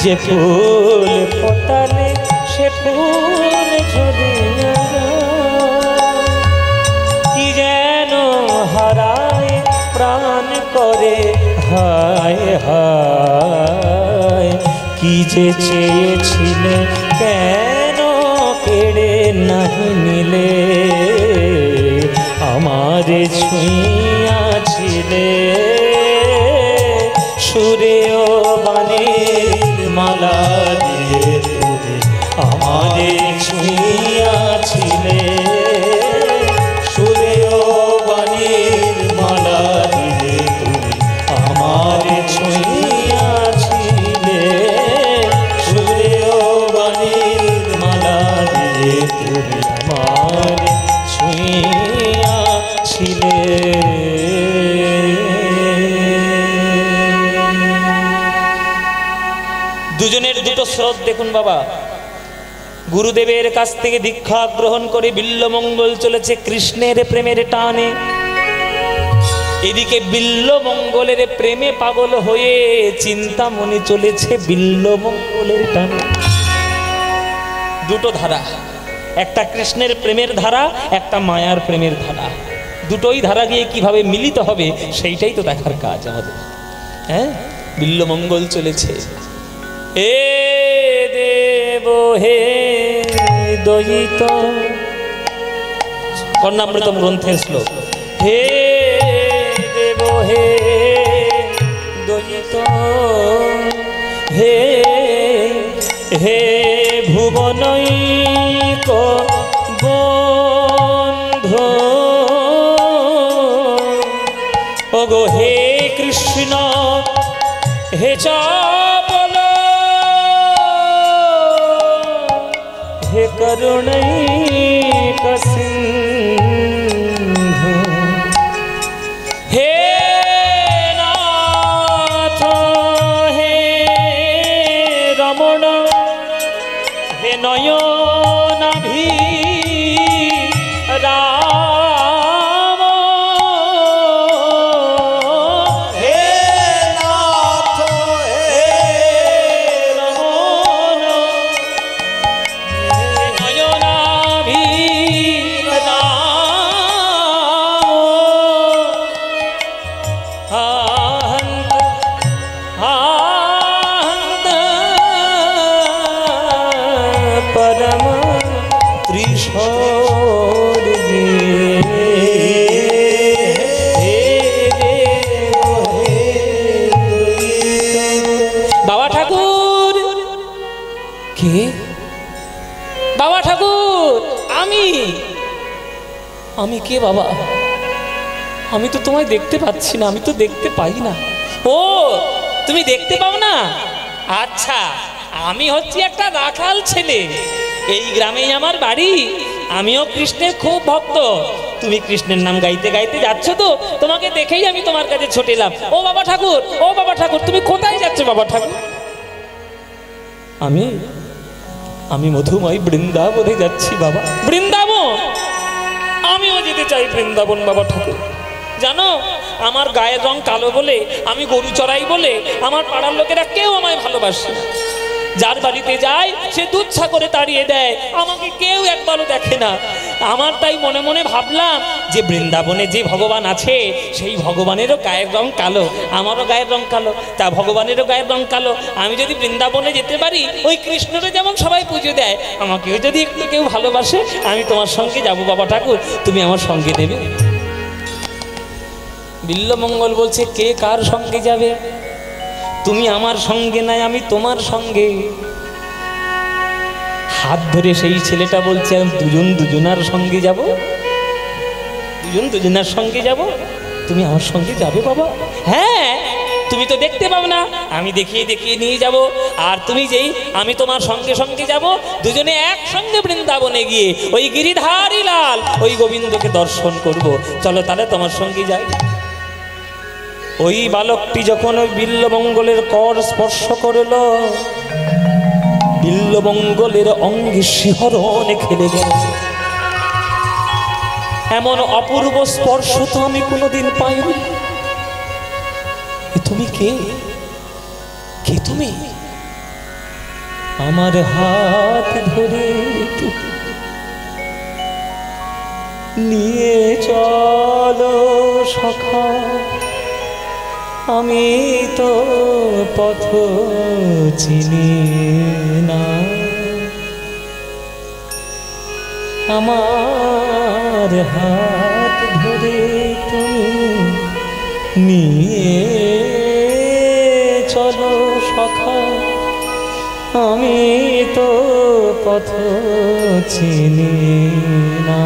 যে ফুল ফোটালে সে ফুল ঝরিয়া যায়, কি যেন হারায় প্রাণ করে হায় হায়, কি যে চেয়েছিলে কেন কেড়ে নাহি নিলে, আমার ছুঁয়াছিলে সুরে ও বাণীর মালা দিয়ে, তুমি আমার ছুঁয়াছিলে সুরে ও বাণীর মালা দিয়ে, তুমি আমার ছুঁয়াছিলে সুরে ও বাণীর মালা দিয়ে, তুমি আমার ছুঁয়াছিলে। দুজনের দুটো স্রোত দেখুন বাবা। গুরুদেবের কাছ থেকে দীক্ষা গ্রহণ করে বিল্লমঙ্গল চলেছে কৃষ্ণের প্রেমের টানে, এদিকে বিল্লমঙ্গলের প্রেমে পাগল হয়ে চিন্তামণি চলেছে বিল্লমঙ্গলের টানে। দুটো ধারা, একটা কৃষ্ণের প্রেমের ধারা, একটা মায়ার প্রেমের ধারা। দুটোই ধারা গিয়ে কিভাবে মিলিত হবে সেইটাই তো দেখার কাজ আমাদের। হ্যাঁ, বিল্লমঙ্গল চলেছে। এ দেব হে দয়িত, কর্ণামৃতম গ্রন্থের শ্লোক। হে দেব হে দয়িত, হে হে ভুবনৈক বন্ধু, ওগো হে কৃষ্ণ হে চাপল, হে করুণৈক সিন্ধু, হে নাথ হে রমণ, হে নয়নাভি হান্ত হান্ত পরম ত্রিশূলজি বাবা ঠাকুর। কে? বাবা ঠাকুর, আমি কে বাবা? আমি তো তোমায় দেখতে পাচ্ছি না, আমি তো দেখতে পাই না। ও, তুমি দেখতে পাও না? আচ্ছা, আমি হচ্ছি একটা রাখাল ছেলে, এই গ্রামেই আমার বাড়ি। আমিও কৃষ্ণের খুব ভক্ত। তুমি কৃষ্ণের নাম গাইতে গাইতে যাচ্ছ তো, তোমাকে দেখেই আমি তোমার কাছে ছুটে এলাম। ও বাবা ঠাকুর, ও বাবা ঠাকুর, তুমি কোথায় যাচ্ছ বাবা ঠাকুর? আমি মধুময় বৃন্দাবনে যাচ্ছি বাবা। বৃন্দাবন? আমিও যেতে চাই বৃন্দাবন বাবা ঠাকুর। জানো, আমার গায়ের রং কালো বলে, আমি গরু চড়াই বলে আমার পাড়ার লোকেরা কেউ আমায় ভালোবাসে না। যার বাড়িতে যায় সে দুচ্ছা করে তাড়িয়ে দেয়, আমাকে কেউ একবারও দেখে না। আমার তাই মনে মনে ভাবলাম যে বৃন্দাবনে যে ভগবান আছে সেই ভগবানেরও গায়ের রং কালো, আমারও গায়ের রং কালো, তা ভগবানেরও গায়ের রং কালো। আমি যদি বৃন্দাবনে যেতে পারি, ওই কৃষ্ণরে যেমন সবাই পুজো দেয়, আমাকেও যদি একটু কেউ ভালোবাসে, আমি তোমার সঙ্গে যাব বাবা ঠাকুর, তুমি আমার সঙ্গে নেবে? বিল্লমঙ্গল বলছে, কে কার সঙ্গে যাবে? তুমি আমার সঙ্গে নাই, আমি তোমার সঙ্গে। হাত ধরে সেই ছেলেটা বলছে, দুজন দুজনার সঙ্গে যাব, দুজন দুজনার সঙ্গে যাব। তুমি আমার সঙ্গে যাবে বাবা? হ্যাঁ, তুমি তো দেখতে পাও না, আমি দেখিয়ে দেখিয়ে নিয়ে যাব। আর তুমি যেই, আমি তোমার সঙ্গে সঙ্গে যাব, দুজনে একসঙ্গে বৃন্দাবনে গিয়ে ওই গিরিধারী লাল ওই গোবিন্দকে দর্শন করব। চলো তাহলে তোমার সঙ্গে যাই। ওই বালকটি যখন ওই বিল্লমঙ্গলের কর স্পর্শ করল, বিল্লমঙ্গলের অঙ্গে শিহরণে খেলে গেল। এমন অপূর্ব স্পর্শ তো আমি কোনোদিন পাইনি। তুমি কে? কে তুমি? আমার হাত ধরে নিয়ে চলো সখা, আমি তো পথ চিনি না। আমার হাত ধরে তুমি নিয়ে চলো সখা, আমি তো পথ চিনি না।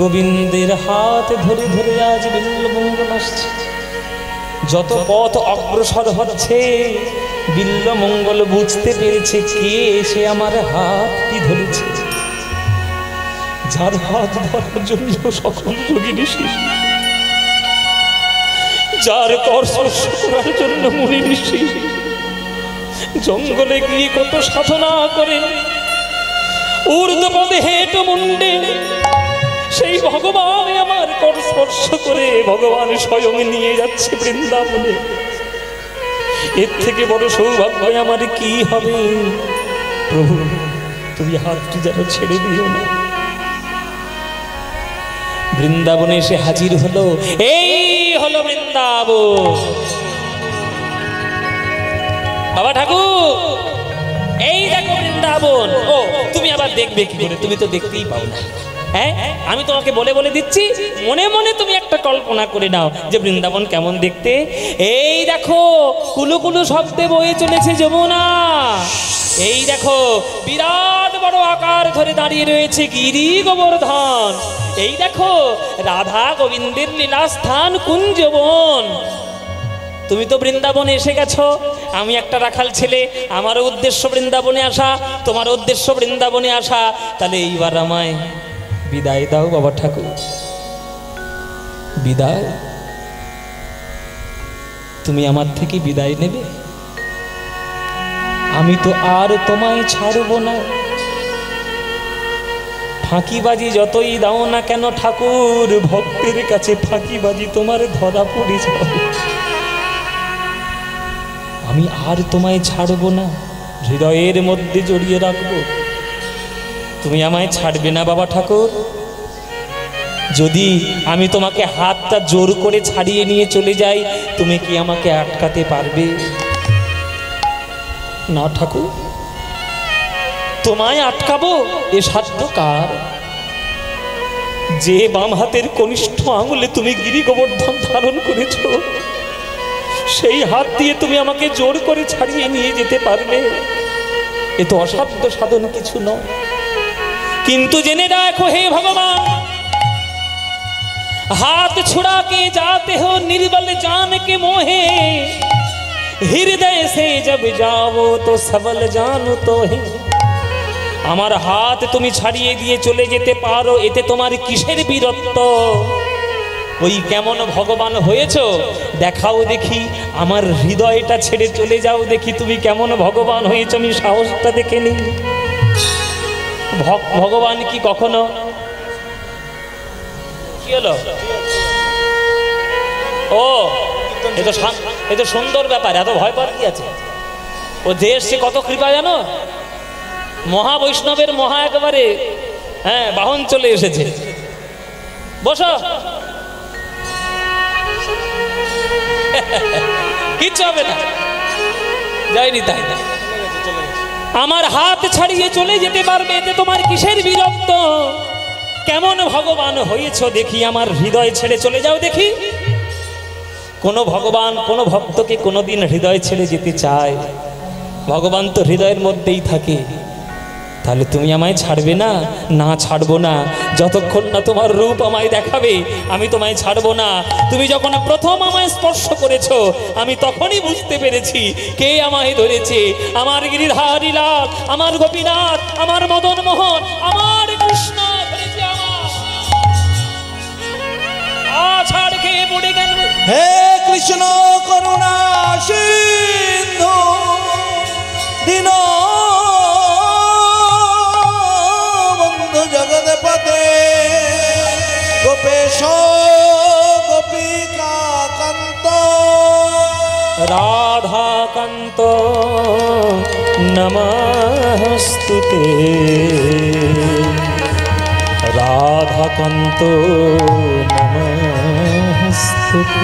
গোবিন্দের হাত ধরে ধরে আজ বিল্লমঙ্গল আসছে। যত পথ অগ্রসর হচ্ছে, বিল্লমঙ্গল বুঝতে পেরেছে কে সে আমার হাতটি ধরেছে। যার হাত ধরার জন্য সকল যোগী ঋষি, যার কর স্পর্শ করার জন্য মুনি ঋষি জঙ্গলে গিয়ে কত সাধনা করে ঊর্ধ্বপদে হেঁটো মুন্ডে, সেই ভগবান আমার কর স্পর্শ করে ভগবান স্বয়ং নিয়ে যাচ্ছে বৃন্দাবনে। এর থেকে বড় সৌভাগ্য আমার কি হবে? প্রভু, তুমি হাতটি যেন ছেড়ে দিও না। বৃন্দাবনে এসে হাজির হলো। এই হলো বৃন্দাবন বাবা ঠাকুর, এই দেখো বৃন্দাবন। ও, তুমি আবার দেখবে কি করে? তুমি তো দেখতেই পাও না। হ্যাঁ, আমি তোমাকে বলে বলে দিচ্ছি, মনে মনে তুমি একটা কল্পনা করে নাও যে বৃন্দাবন কেমন দেখতে। এই দেখো কুলু কুলু শব্দে বয়ে চলেছে যমুনা। এই দেখো বিরাট বড় আকার ধরে দাঁড়িয়ে রয়েছে গিরি গোবর্ধন। এই দেখো রাধা গোবিন্দের লীলাস্থান কুঞ্জবন। তুমি তো বৃন্দাবনে এসে গেছো, আমি একটা রাখাল ছেলে, আমারও উদ্দেশ্য বৃন্দাবনে আসা, তোমার উদ্দেশ্য বৃন্দাবনে আসা। তাহলে এইবার আমায় বিদায় দাও বাবা ঠাকুর, বিদায়। তুমি আমার থেকে বিদায় নেবে? আমি তো আর তোমায় ছাড়ব না। ফাঁকিবাজি যতই দাও না কেন ঠাকুর, ভক্তের কাছে ফাঁকিবাজি তোমার ধরা পড়ে যাবে। আমি আর তোমায় ছাড়ব না, হৃদয়ের মধ্যে জড়িয়ে রাখবো। তুমি আমায় ছাড়বে না বাবা ঠাকুর? যদি আমি তোমাকে হাতটা জোর করে ছাড়িয়ে নিয়ে চলে যাই, তুমি কি আমাকে আটকাতে পারবে? না ঠাকুর, তোমায় আটকাবো এ সাধ্য কার? যে বাম হাতের কনিষ্ঠ আঙুলে তুমি গিরি গোবর্ধন ধারণ করেছ, সেই হাত দিয়ে তুমি আমাকে জোর করে ছাড়িয়ে নিয়ে যেতে পারবে? এ তো অসাধ্য সাধন কিছু নয়। কিন্তু জেনে রাখো হে ভগবান, हाथ छुड़ा के जाते हो निर्बल जान के मोहे, हृदय से जब जाओ तो सबल जानो तो है। আমার হাত তুমি ছাড়িয়ে দিয়ে চলে যেতে পারো, এতে তোমার কিসের বীরত্ব? ওই কেমন ভগবান হয়েছো দেখাও দেখি, আমার হৃদয়টা ছেড়ে চলে যাও দেখি তুমি কেমন ভগবান হয়েছো, আমি সাহসটা দেখে নিই। ভগবান কি কখনো কি হলো? ও এ তো সুন্দর ব্যাপার, এত ভয় পাওয়ার কি আছে? ও যে এসছে কত কৃপা জানো, মহা বৈষ্ণবের মহা একেবারে হ্যাঁ বাহন চলে এসেছে। বসো, কিচ্ছু হবে না, যাইনি তাই না। আমার হাত ছাড়িয়ে চলে যেতে পারবে, এতে তোমার কিসের বিরক্ত? কেমন ভগবান হয়েছো দেখি, আমার হৃদয় ছেড়ে চলে যাও দেখি। কোন ভগবান কোন ভক্তকে কোনোদিন হৃদয় ছেড়ে যেতে চায়? ভগবান তো হৃদয়ের মধ্যেই থাকে। তাহলে তুমি আমায় ছাড়বে না? না, ছাড়বো না। যতক্ষণ না তোমার রূপ আমায় দেখাবে আমি তোমায় ছাড়বো না। তুমি যখন প্রথম আমায় স্পর্শ করেছো, আমি তখনই বুঝতে পেরেছি কে আমায় ধরেছে। আমার গিরিধারী লাল, আমার গোপীনাথ, আমার মদন মোহন, আমার কৃষ্ণ ধরেছে আমার। ছাড় খেয়ে পড়ে গেল। হে কৃষ্ণ করুণা সিন্ধু দীন বন্ধু জগৎপতে, গোপেশ গোপিকা কান্ত রাধাকান্ত নমস্তুতে, রাধাকান্ত নমস্তুতে।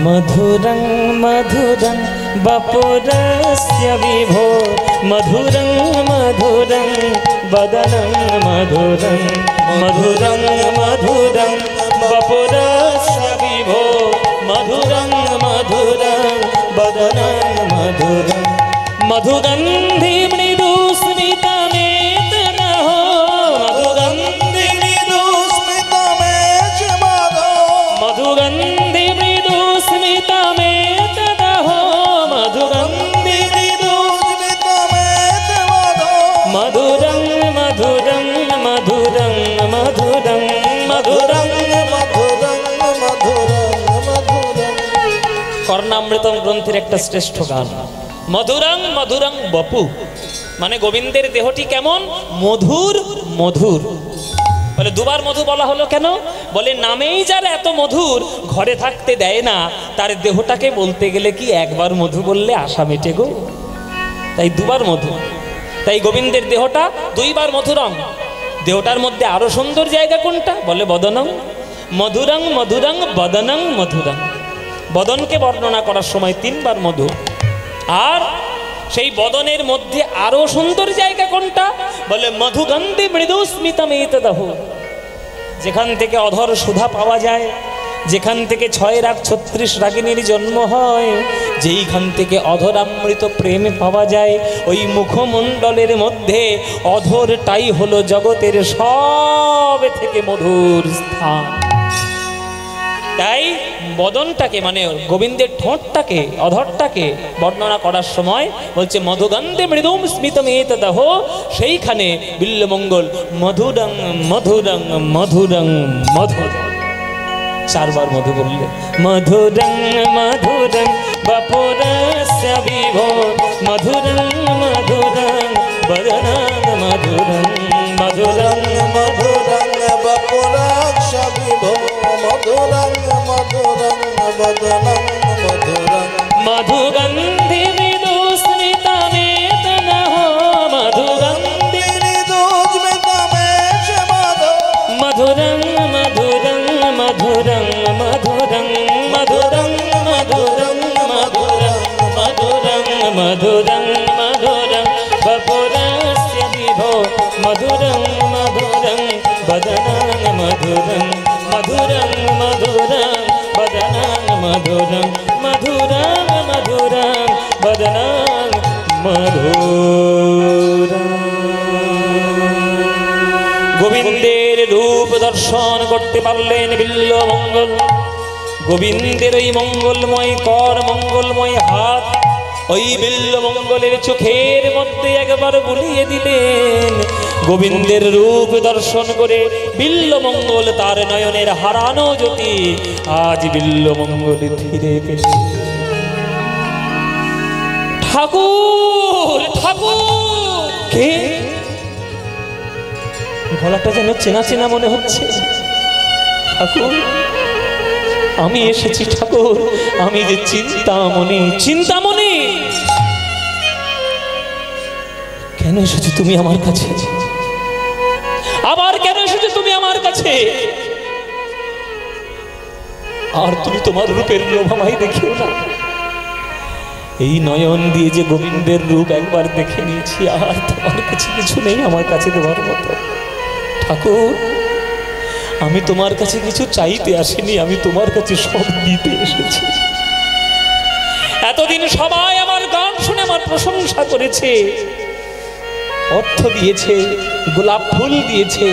मधुरं मधुरं वपुरस्य विभो, मधुरं मधुरं वदनं मधुरं, मधुरं मधुरं वपुरस्य विभो, मधुरं मधुरं वदनं मधुरं। मधुगन्धि मृदुस्मितमेतनहो, मधुगन्धि मृदुस्मितमेच माधो, मधुगन्धि स्मितमेतदहो, मधुगन्धि मृदुस्मितमेच माधो, मधुरं मधुरं मधुरं मधुरं मधुरं मधुरं मधुरं मधुरं। কর্ণামৃতম গ্রন্থের একটা শ্রেষ্ঠ গান, মধুরং মধুরং বপু, মানে গোবিন্দের দেহটি কেমন মধুর মধুর। বলে দুবার মধু বলা হলো কেন? বলে নামেই যার এত মধুর, ঘরে থাকতে দেয় না, তার দেহটাকে বলতে গেলে কি একবার মধু বললে আশা মেটে গো, তাই দুবার মধু। তাই গোবিন্দের দেহটা দুইবার মধুরং। দেহটার মধ্যে আরো সুন্দর জায়গা কোনটা? বলে বদনং মধুরং মধুরং বদনং মধুরং। বদনকে বর্ণনা করার সময় তিনবার মধু। আর সেই বদনের মধ্যে আরো সুন্দর জায়গা কোনটা? বলে মধুগন্ধি মৃদুস্মিতমেতদহ, যেখান থেকে অধর সুধা পাওয়া যায়, যেখান থেকে 6 রাগ 36 রাগিনীর জন্ম হয়, যেইখান থেকে অধরামৃত প্রেম পাওয়া যায়, ওই মুখমণ্ডলের মধ্যে অধরটাই হলো জগতের সব থেকে মধুর স্থান। তাই বদনটাকে মানে গোবিন্দের ঠোঁটটাকে অধরটাকে বর্ণনা করার সময় বলছে মধুগন্ধে মৃদুম স্মিতমেতদহ, সেইখানে বিল্লমঙ্গল মধুরং মধুরং মধুরং মধুর 4 বার মধু বললে। মধুরং মধুরং বপুরস্য বিভো, মধুরং মধুরং বদনং মধুরং, মধুরং মধুরং বপুরস্য বিভো, মধুরং মধুরং বদনং মধুরং। মধুগন্ধি মৃদুস্মিতমেতদহ, মধুগন্ধি মৃদুস্মিতমেতদহ, মধুরং মধুরং মধুরং মধুরং মধুরং মধুরং মধুরং মধুরং মধুরং মধুরং বপুরস্য বিভো মধুরং মধুরং বদনং মধুরং মধুরং মধুরং বদনং মধুরং মধুরং মধুরং বদনং মধুরং। গোবিন্দের রূপ দর্শন করতে পারলেন বিল্বমঙ্গল। গোবিন্দের ওই মঙ্গলময় কর, মঙ্গলময় হাত ওই বিল্বমঙ্গলের চোখের মধ্যে একবার বুলিয়ে দিলেন। গোবিন্দের রূপ দর্শন করে বিল্বমঙ্গল তার নয়নের হারানো জ্যোতি আজ বিল্বমঙ্গল ফিরে পেল। ঠাকুর ঠাকুর কে? গলাটা যেন চেনা চেনা মনে হচ্ছে। ঠাকুর আমি এসেছি ঠাকুর, আমি যে চিন্তামণি। চিন্তামণি কেন এসেছো তুমি আমার কাছে? আবার কেন এসেছো তুমি আমার কাছে? আর তুমি তোমার রূপের লোভ আমায় দেখিও না। এই নয়ন দিয়ে যে গোবিন্দের রূপ একবার দেখে নিয়েছি, আর তোমার কাছে কিছু নেই আমার কাছে দেওয়ার মতো। ঠাকুর আমি তোমার কাছে কিছু চাইতে আসিনি, আমি তোমার কাছে সব দিতে এসেছি। এতদিন সবাই আমার গান শুনে আমার প্রশংসা করেছে, অর্থ দিয়েছে, গোলাপ ফুল দিয়েছে,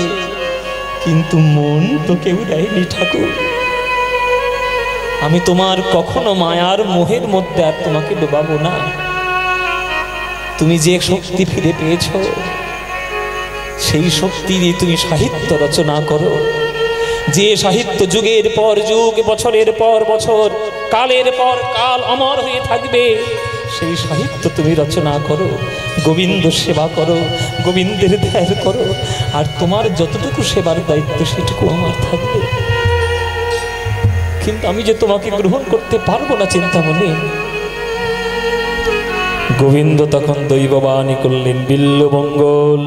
কিন্তু মন তো কেউ দেয়নি। ঠাকুর আমি তোমার কখনো মায়ার মোহের মধ্যে আর তোমাকে ডোবাবো না। তুমি যে শক্তি ফিরে পেয়েছ, সেই শক্তি দিয়ে তুমি সাহিত্য রচনা করো। যে সাহিত্য যুগের পর যুগ, বছরের পর বছর, কালের পর কাল অমর হয়ে থাকবে, সেই সাহিত্য তুমি রচনা করো। গোবিন্দ সেবা করো, গোবিন্দের ধ্যান করো, আর তোমার যতটুকু সেবার দায়িত্ব সেটুকু আমার থাকবে। কিন্তু আমি যে তোমাকে গ্রহণ করতে পারবো না চিন্তামণি। গোবিন্দ তখন দৈববাণী করলেন, বিল্বমঙ্গল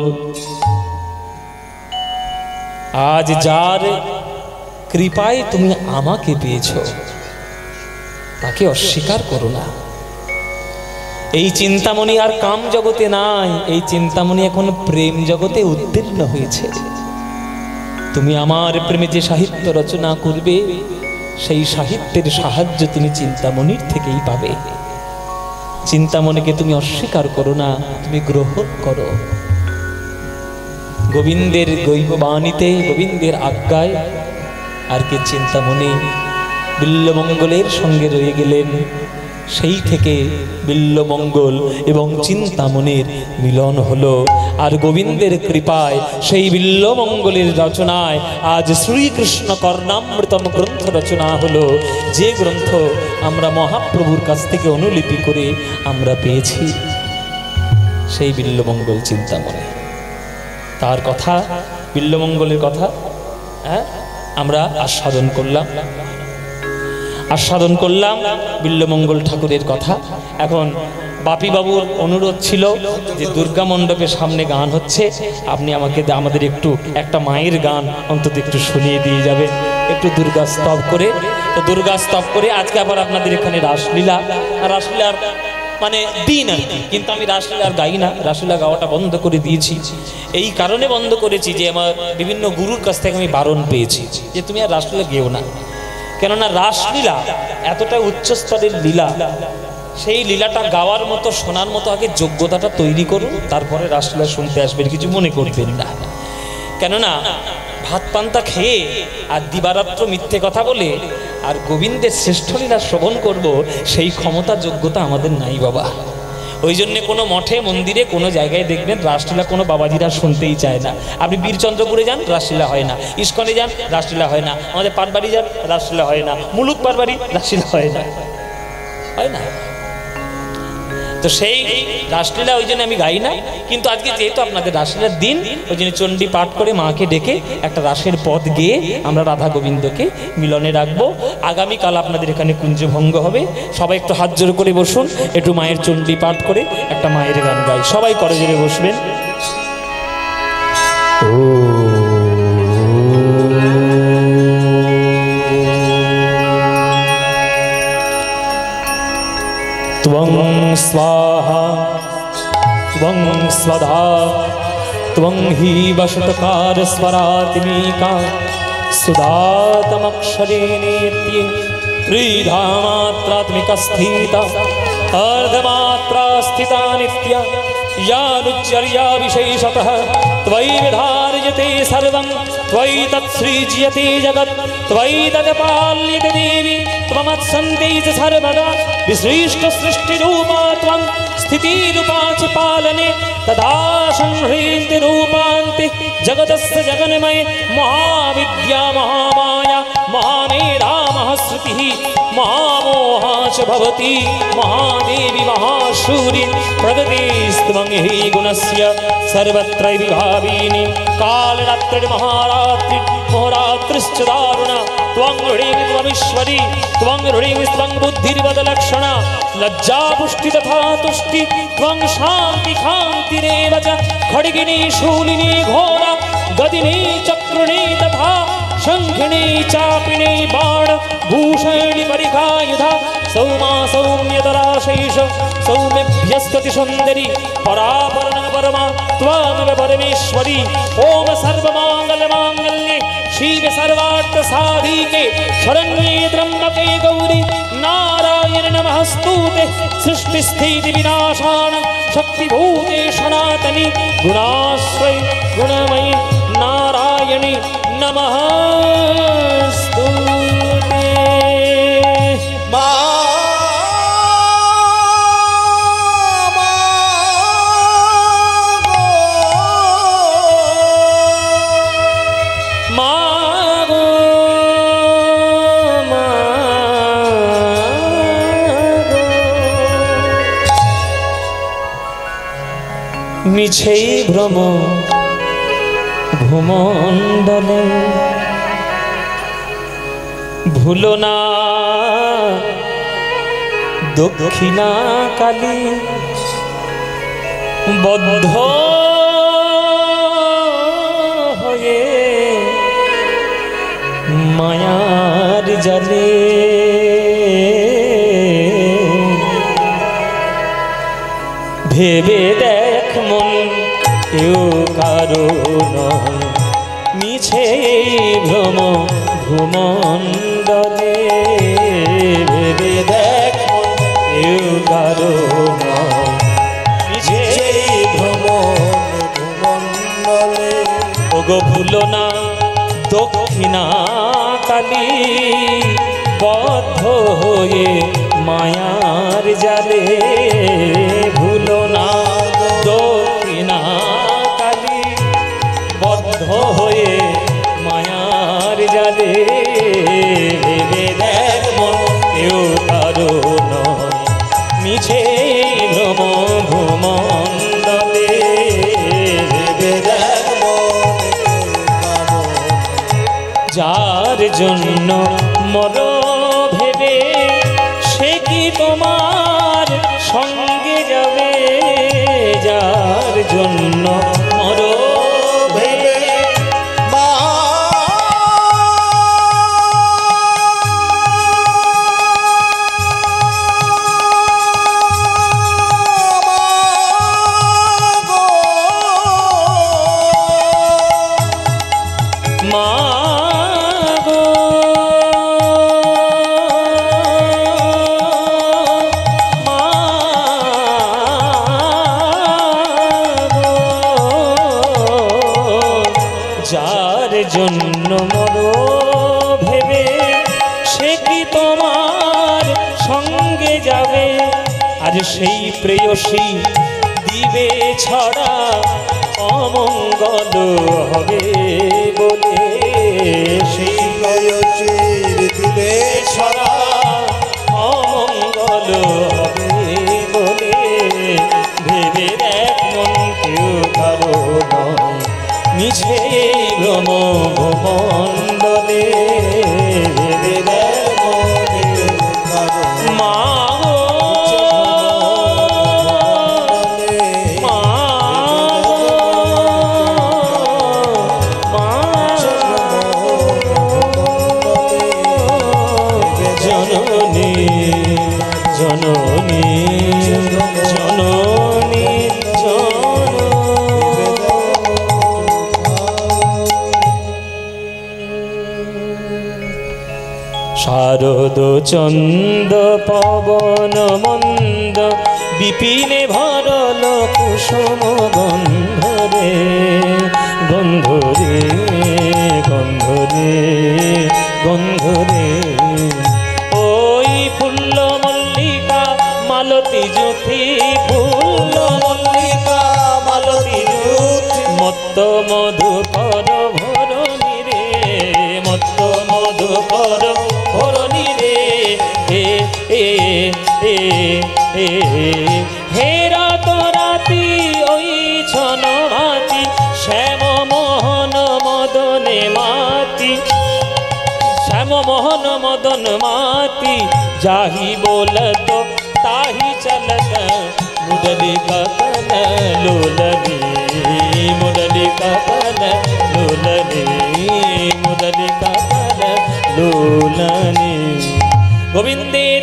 আজ যার কৃপায় তুমি আমাকে পেয়েছ তাকে অস্বীকার করো না। এই চিন্তামণি আর কাম জগতে নাই, এই চিন্তামণি এখন প্রেম জগতে উদ্দীর্ণ হয়েছে। তুমি আমার প্রেমে যে সাহিত্য রচনা করবে, সেই সাহিত্যের সাহায্য তুমি চিন্তামণির থেকেই পাবে। চিন্তামণিকে তুমি অস্বীকার করো না, তুমি গ্রহণ করো। গোবিন্দের দৈববাণীতে, গোবিন্দের আজ্ঞায় আর কে চিন্তামণি বিল্বমঙ্গলের সঙ্গে রয়ে গেলেন। সেই থেকে বিল্বমঙ্গল এবং চিন্তামণির মিলন হলো। আর গোবিন্দের কৃপায় সেই বিল্বমঙ্গলের রচনায় আজ শ্রীকৃষ্ণ কর্ণামৃতম গ্রন্থ রচনা হলো, যে গ্রন্থ আমরা মহাপ্রভুর কাছ থেকে অনুলিপি করে আমরা পেয়েছি। সেই বিল্বমঙ্গল চিন্তামণি, তার কথা, বিল্বমঙ্গলের কথা আমরা আস্বাদন করলাম বিল্বমঙ্গল ঠাকুরের কথা। এখন বাপি বাবুর অনুরোধ ছিল যে দুর্গা মণ্ডপের সামনে গান হচ্ছে, আপনি আমাদের একটু একটা মায়ের গান অন্তত একটু শুনিয়ে দিয়ে যাবেন, একটু দুর্গা স্তব করে। তো দুর্গা স্তব করে আজকে আবার আপনাদের এখানে রাসলীলা, আর রাসলীলার মানে দিন আর কি, কিন্তু আমি রাসলীলা গাই না, রাসলীলা গাওয়াটা বন্ধ করে দিয়েছি। এই কারণে বন্ধ করেছি যে আমার বিভিন্ন গুরুর কাছ থেকে আমি বারণ পেয়েছি যে তুমি আর রাসলীলা গেও না। কেননা রাসলীলা এতটা উচ্চস্তরের লীলা, সেই লীলাটা গাওয়ার মতো, শোনার মতো আগে যোগ্যতাটা তৈরি করুন, তারপরে রাসলীলা শুনতে আসবেন, কিছু মনে করবেন না। কেননা ভাত পান্তা খেয়ে আর দিবারাত্র মিথ্যে কথা বলে আর গোবিন্দের শ্রেষ্ঠ লীলা শ্রবণ করব, সেই ক্ষমতা যোগ্যতা আমাদের নাই বাবা। ওই জন্যে কোনো মঠে মন্দিরে কোনো জায়গায় দেখবেন রাসলীলা কোনো বাবাজিরা শুনতেই চায় না। আপনি বীরচন্দ্রপুরে যান, রাসলীলা হয় না। ইস্কনে যান, রাসলীলা হয় না। আমাদের পাটবাড়ি যান, রাসলীলা হয় না। মুলুক পাটবাড়ি, রাসলীলা হয় না, হয় না। তো সেই রাসলীলা ওই জন্য আমি গাই না। কিন্তু আজকে যেহেতু আপনাদের রাসলীলার দিন, ওই জন্য চণ্ডী পাঠ করে মাকে ডেকে একটা রাসের পদ গেয়ে আমরা রাধা গোবিন্দকে মিলনে রাখবো। আগামীকাল আপনাদের এখানে কুঞ্জভঙ্গ হবে। সবাই একটু হাত জোর করে বসুন, একটু মায়ের চণ্ডী পাঠ করে একটা মায়ের গান গাই। সবাই করে জোরে বসবেন। ও स्वाहा त्वं स्वधा त्वं हि वषट्कार स्वरात्मिका सुधातमक्षरे नेत्ये त्रिधा मात्रात्मिका स्थिता अर्धमात्रा स्थिता नित्या यानुच्चर्या विशेषतः त्वयि विधार्यते सर्वं त्वयि तत्सृज्यते जगत् त्वयि तत्पाल्यते देवी त्वमत्सन्ति च सर्वदा विसृष्टसृष्टिरूपा त्वं स्थितिरूपा च पालने तदा संह्रीन्तिरूपान्ति जगतस्य जगन्मये महाविद्या महामाया महामेधा महाश्रुतिः महामोहा च भवति महादेवी महाशूरि प्रगतिस्त्वं हि गुणस्य सर्वत्र विभाविनी कालरात्रिर्महारात्रि मोहरात्रिश्च दारुणा त्वं ह्रीं त्वमीश्वरी त्वं ह्रीं त्वं बुद्धिर्वदलक्षणा लज्जा पुष्टि तथा तुष्टि त्वं शान्ति शान्तिरेव च खड्गिनी शूलिनी घोरा गदिनी चक्रुणी तथा शङ्खिनी चापिनी बाण भूषणी परिघायुधा सौमा सौम्यतरा शैष सौम्यभ्यस्तति सुन्दरी परापरण परमा त्वमेव परमेश्वरी ओम सर्वमाङ्गल्यमाङ्गल्ये शिवे सर्वार्थ साधिके शरण्ये त्र्यम्बके गौरी नारायण नमस्तुते सृष्टिस्थिति विनाशान शक्तिभूते सनातनी गुणाश्रय गुणमयी नारायणी नमस्तुते। মিছে ভ্রম ভূমণ্ডলে ভুলো না দক্ষিণা কালী বদ্ধ হয়ে মায়ার জালে ভেবে দেখ মন কেউ কারো নয় মিছে ভ্রম ভূমণ্ডলে ভেবে দেখ মন কেউ কারো নয় মিছে ভ্রম ভূমণ্ডলে ওগো ভুলো না দক্ষিণা কালী বদ্ধ হয়ে মায়ার জালে ভুলো না দক্ষিণা কালী বদ্ধ হয়ে মায়ার জালে ভেবে দেখ মন কেউ কারো নয় মিছে ভ্রম ভূমণ্ডলে ভেবে দেখ মন কারো যার জন্য মর ভেবে সে কি তোমার সঙ্গে যাবে যার জন্য মর ভেবে যার জন্য মরো ভেবে সে কি তোমার সঙ্গে যাবে আজ সেই প্রেয়সী দিবে ছড়া অমঙ্গল হবে বলে সেই প্রেয়সীর দিবে ছড়া অমঙ্গল হবে বলে ভেবে দেখ মন কেউ কারো নয় মিছে ভ্রম ভূমণ্ডলে ভেবে দেখ মন কেউ কারো মা জননী শারদ চন্দ পবন মন্দ বিপিনে ভরল কুসুম গন্ধরে গন্ধরে গন্ধরে গন্ধরে ওই ফুল্ল মল্লিকা মালতী জ্যোতি ফুল্ল মল্লিকা মালতী জ্যোতি মত্ত মধুকর ভরণী রে মত্ত মধুকর ভরণী রে এ হে রাত রাতি ওই ছন মাতি শ্যাম মোহন মদনে মাতি শ্যাম মোহন মদন মাতি যাহি बोलत ताही चलत मुरली कपन लोलनी मुरली कपन लोलनी मुरली कपन लोलनी গোবিন্দের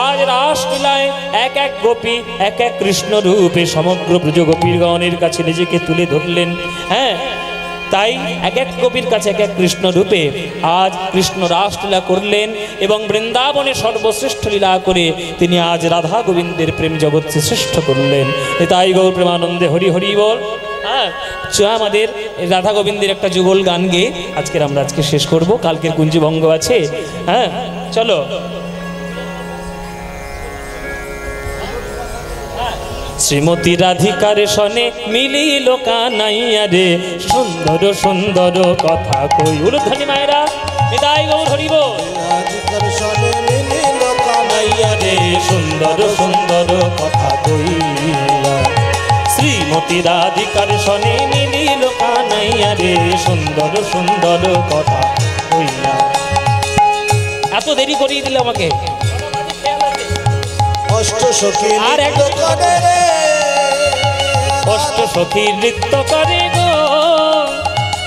আজ রাসলীলায় এক এক গোপী এক এক কৃষ্ণ রূপে সমগ্র ব্রজগোপীগণের কাছে নিজেকে তুলে ধরলেন। হ্যাঁ, তাই এক এক গোপীর কাছে এক এক কৃষ্ণ রূপে আজ কৃষ্ণ রাসলীলা করলেন এবং বৃন্দাবনে সর্বশ্রেষ্ঠ লীলা করে তিনি আজ রাধা গোবিন্দের প্রেম জগৎকে শ্রেষ্ঠ করলেন। তাই গৌর প্রেমানন্দে হরি হরি বল। হ্যাঁ, আমাদের রাধা গোবিন্দের একটা যুগল গান গেয়ে আজকের আমরা আজকে শেষ করব, কালকের কুঞ্জভঙ্গ আছে। হ্যাঁ, চলো। শ্রীমতী রাধিকার সনে মিলিল কানাইয়া রে সুন্দর সুন্দর কথা কই উলুধ্বনি মায়েরা বিদায় গৌর হরিব রাধিকার সনে মিলিল কানাইয়া রে সুন্দর সুন্দর কথা কইয়া শ্রীমতী রাধিকার সনে মিলিল কানাইয়া রে সুন্দর সুন্দর কথা কইয়া। এত দেরি করিয়ে দিলে আমাকে। অষ্ট সখী আর এক করে রে অষ্ট সখী নৃত্য করে গো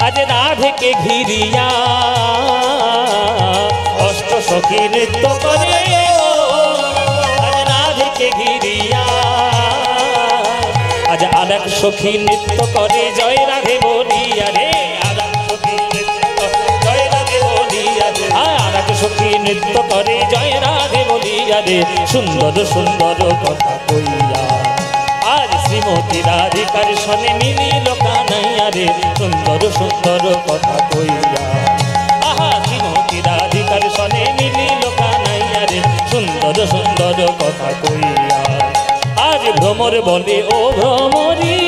আজ রাধেকে ঘিরিয়া অষ্ট সখী নৃত্য করে গো আজ রাধেকে ঘিরিয়া আজ আর এক সখী নৃত্য করে জয় রাধে বলিয়া রে আর এক সখী নৃত্য জয় রাধে বলিয়া রে আর এক সখী নৃত্য করে জয় রাধে বলিয়া রে সুন্দর সুন্দর কথা কইয়া আজ শ্রীমতী রাধিকার সনে মিলিল কানাইয়া রে সুন্দর সুন্দর কথা কইয়া। আহা শ্রীমতী রাধিকার সনে মিলিল কানাইয়া রে সুন্দর সুন্দর কথা কইয়া। আজ ভ্রমর বলে ও ভ্রমরি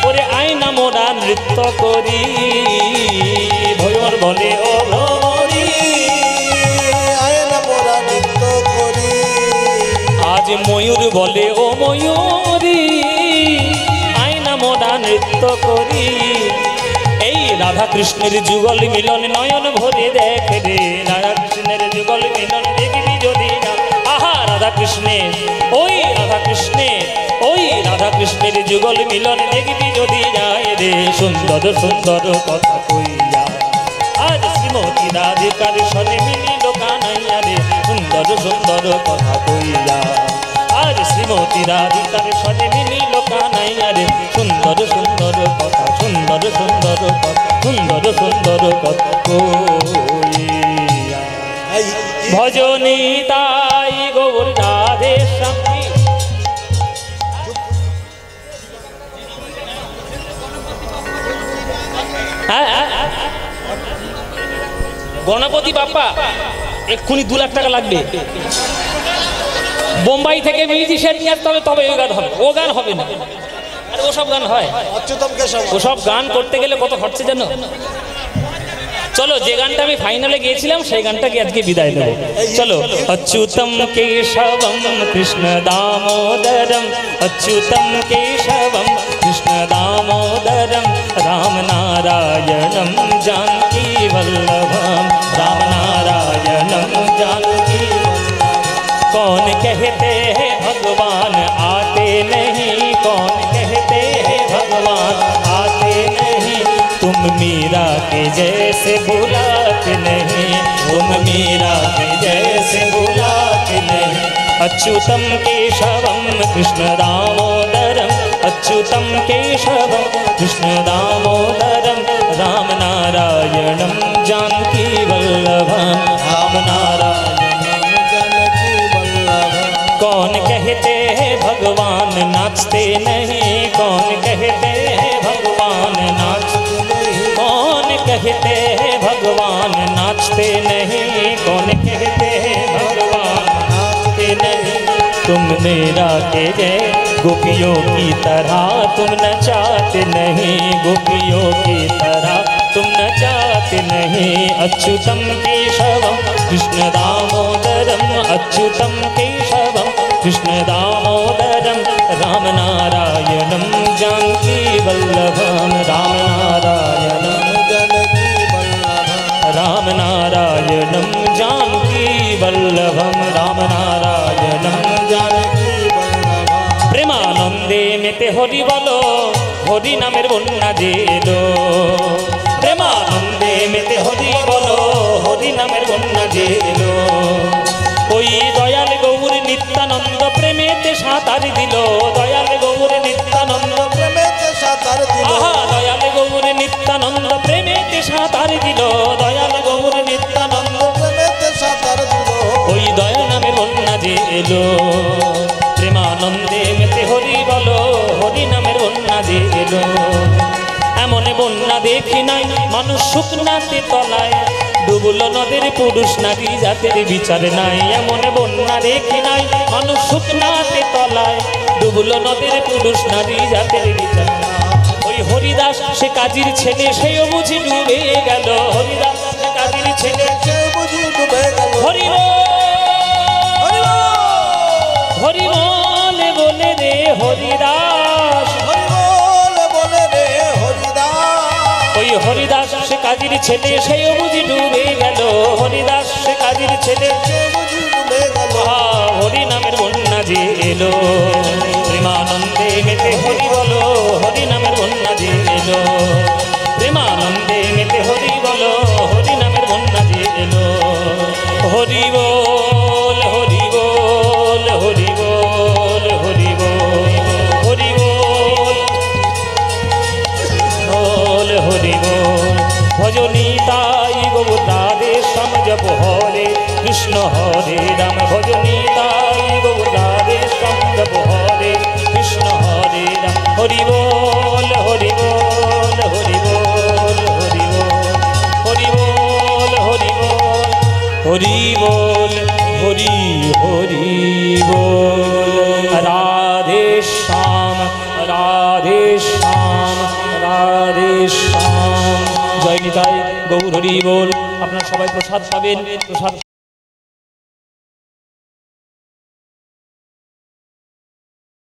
ওরে আয়না মোরা নৃত্য করি ভ্রমর বলে ও ভ্রমরি আয়না মোরা নৃত্য করি আজ ময়ূর বলে ও ময়ূরী আয়না মোরা নৃত্য করি এই রাধা কৃষ্ণের যুগল মিলন নয়ন ভরে দেখে রে রাধা কৃষ্ণের যুগল মিলন দেখবি যদি না। আহা রাধা কৃষ্ণের ওই রাধা কৃষ্ণের ওই রাধা কৃষ্ণের যুগল মিলন দেখবি যদি যায় রে সুন্দর সুন্দর কথা কইয়া। আজ শ্রীমতী রাধিকার সনে মিলিল কানাইয়া রে সুন্দর সুন্দর কথা কইয়া। আজ শ্রীমতী রাধিকার সনে মিলিল কানাইয়া রে সুন্দর সুন্দর কথা সুন্দর সুন্দর কথা সুন্দর সুন্দর কথা কইয়া। ভজনী তাই গৌর রাধে স্বামী গণপতি বাপ্পা এক্ষুনি 2 লাখ টাকা লাগবে। বোম্বাই থেকে মিউজিশিয়ান নিয়ে আসতে হবে তবে ওই গান হবে, ও গান হবে না। আর ওসব গান হয় অচ্যুতম কেশব ওসব গান করতে গেলে কত খরচা জানো। চলো যে গানটা আমি ফাইনালে গিয়েছিলাম সেই গানটাকে আজকে বিদায় দেবো। চলো অচ্যুতম কেশবম কৃষ্ণ দামোদরম অচ্যুতম কেশবম কৃষ্ণ দামোদরম রাম নারায়ণম जानकी वल्लभम राम नारायणम जानकी। कौन कहते हैं भगवान आते नहीं कौन कहते हैं भगवान आते नहीं तुम मीरा के जैसे बुलाते नहीं तुम मीरा के जैसे बुलाते नहीं। अच्युतम केशवम कृष्ण दामोदरम अच्युतम केशवम कृष्ण दामोदरम राम नारायणम जानकी वल्लभम राम नारायणम जानकी वल्लभम। कौन कहते हैं भगवान नाचते नहीं, कौन कहते हैं भगवान नाचते नहीं, कौन कहते हैं भगवान नाचते नहीं, कौन कहते हैं भगवान नाचते नहीं। तुमने राखे गए गोपियों की तरह तुम नचाते नहीं, गोपियों की तरह तुम नचाते नहीं। अच्युतम केशवम कृष्ण दामोदरम, अच्युतम केशवम कृष्ण दामोदरम राम नारायणम जानकी वल्लभम राम नारायणम जानकी वल्लभम राम नारायणम जानकी वल्लभम राम नारायणम जानकी वल्लभम। प्रेमानंदे मेते हरि বলো, হরি নামের বন্যা জেলো। প্রেমানন্দে মেতে হরি বলো, হরি নামের বন্যা জেলো। ওই দয়াল গৌর নিত্যানন্দ প্রেমেতে সাঁতার দিল, দয়াল গৌর নিত্যানন্দ প্রেমেতে সাঁতার দিল, আহা দয়াল গৌর নিত্যানন্দ প্রেমেতে সাঁতার দিল, দয়াল গৌর নিত্যানন্দ প্রেমেতে সাঁতার দিল। ওই দয়া নামের বন্যা যে এলো। প্রেমানন্দে মেতে হরি বলো, হরি নামের বন্যা যে এলো। এমন বন্যা দেখি নাই মানুষ শুকনাতে তলায়, ডুবলো নদের পুরুষ নারী জাতের বিচার নাই। এমন বন্যা দেখি নাই মানুষ শুকনাতে তলায়, ডুবলো নদের পুরুষ নারী জাতের বিচার নাই। ওই হরিদাস সে কাজীর ছেলে, সেও বুঝি ডুবে গেল। হরিদাস সে কাজীর ছেলে, সে বুঝি ডুবে গেল। হরি হরি বলে বলে রে হরিদাস, হরি বলে রে হরিদাস। ওই হরিদাস সে কাজীর ছেলে, সেও বুঝি ডুবে গেল। হরিদাস সে কাজীর ছেলে, সে বুঝি ডুবে গেল। আহা হরি নামের বন্যা যে এলো। প্রেমানন্দে মেতে হরি বলো, হরি নামের বন্যা যে এলো। প্রেমানন্দে মেতে হরি বলো, হরি নামের বন্যা যে এলো। হরি বল হরি বল হরি বল হরি বল হরি বল বল হরি বল। ভজনী তাই গৌরাদে সম জপ হরে কৃষ্ণ হরে রাম। ভজনী তাই গৌরাদে সম জপ হরে কৃষ্ণ হরে রাম। হরি বল হরি বল হরি বল হরি বল হরি বল হরি বল হরি বল হরি হরি বল। রাধে শ্যাম রাধে শ্যাম রাধে শ্যাম। জয় নিতাই গৌর হরি বল। আপনারা সবাই প্রসাদ পাবেন, প্রসাদ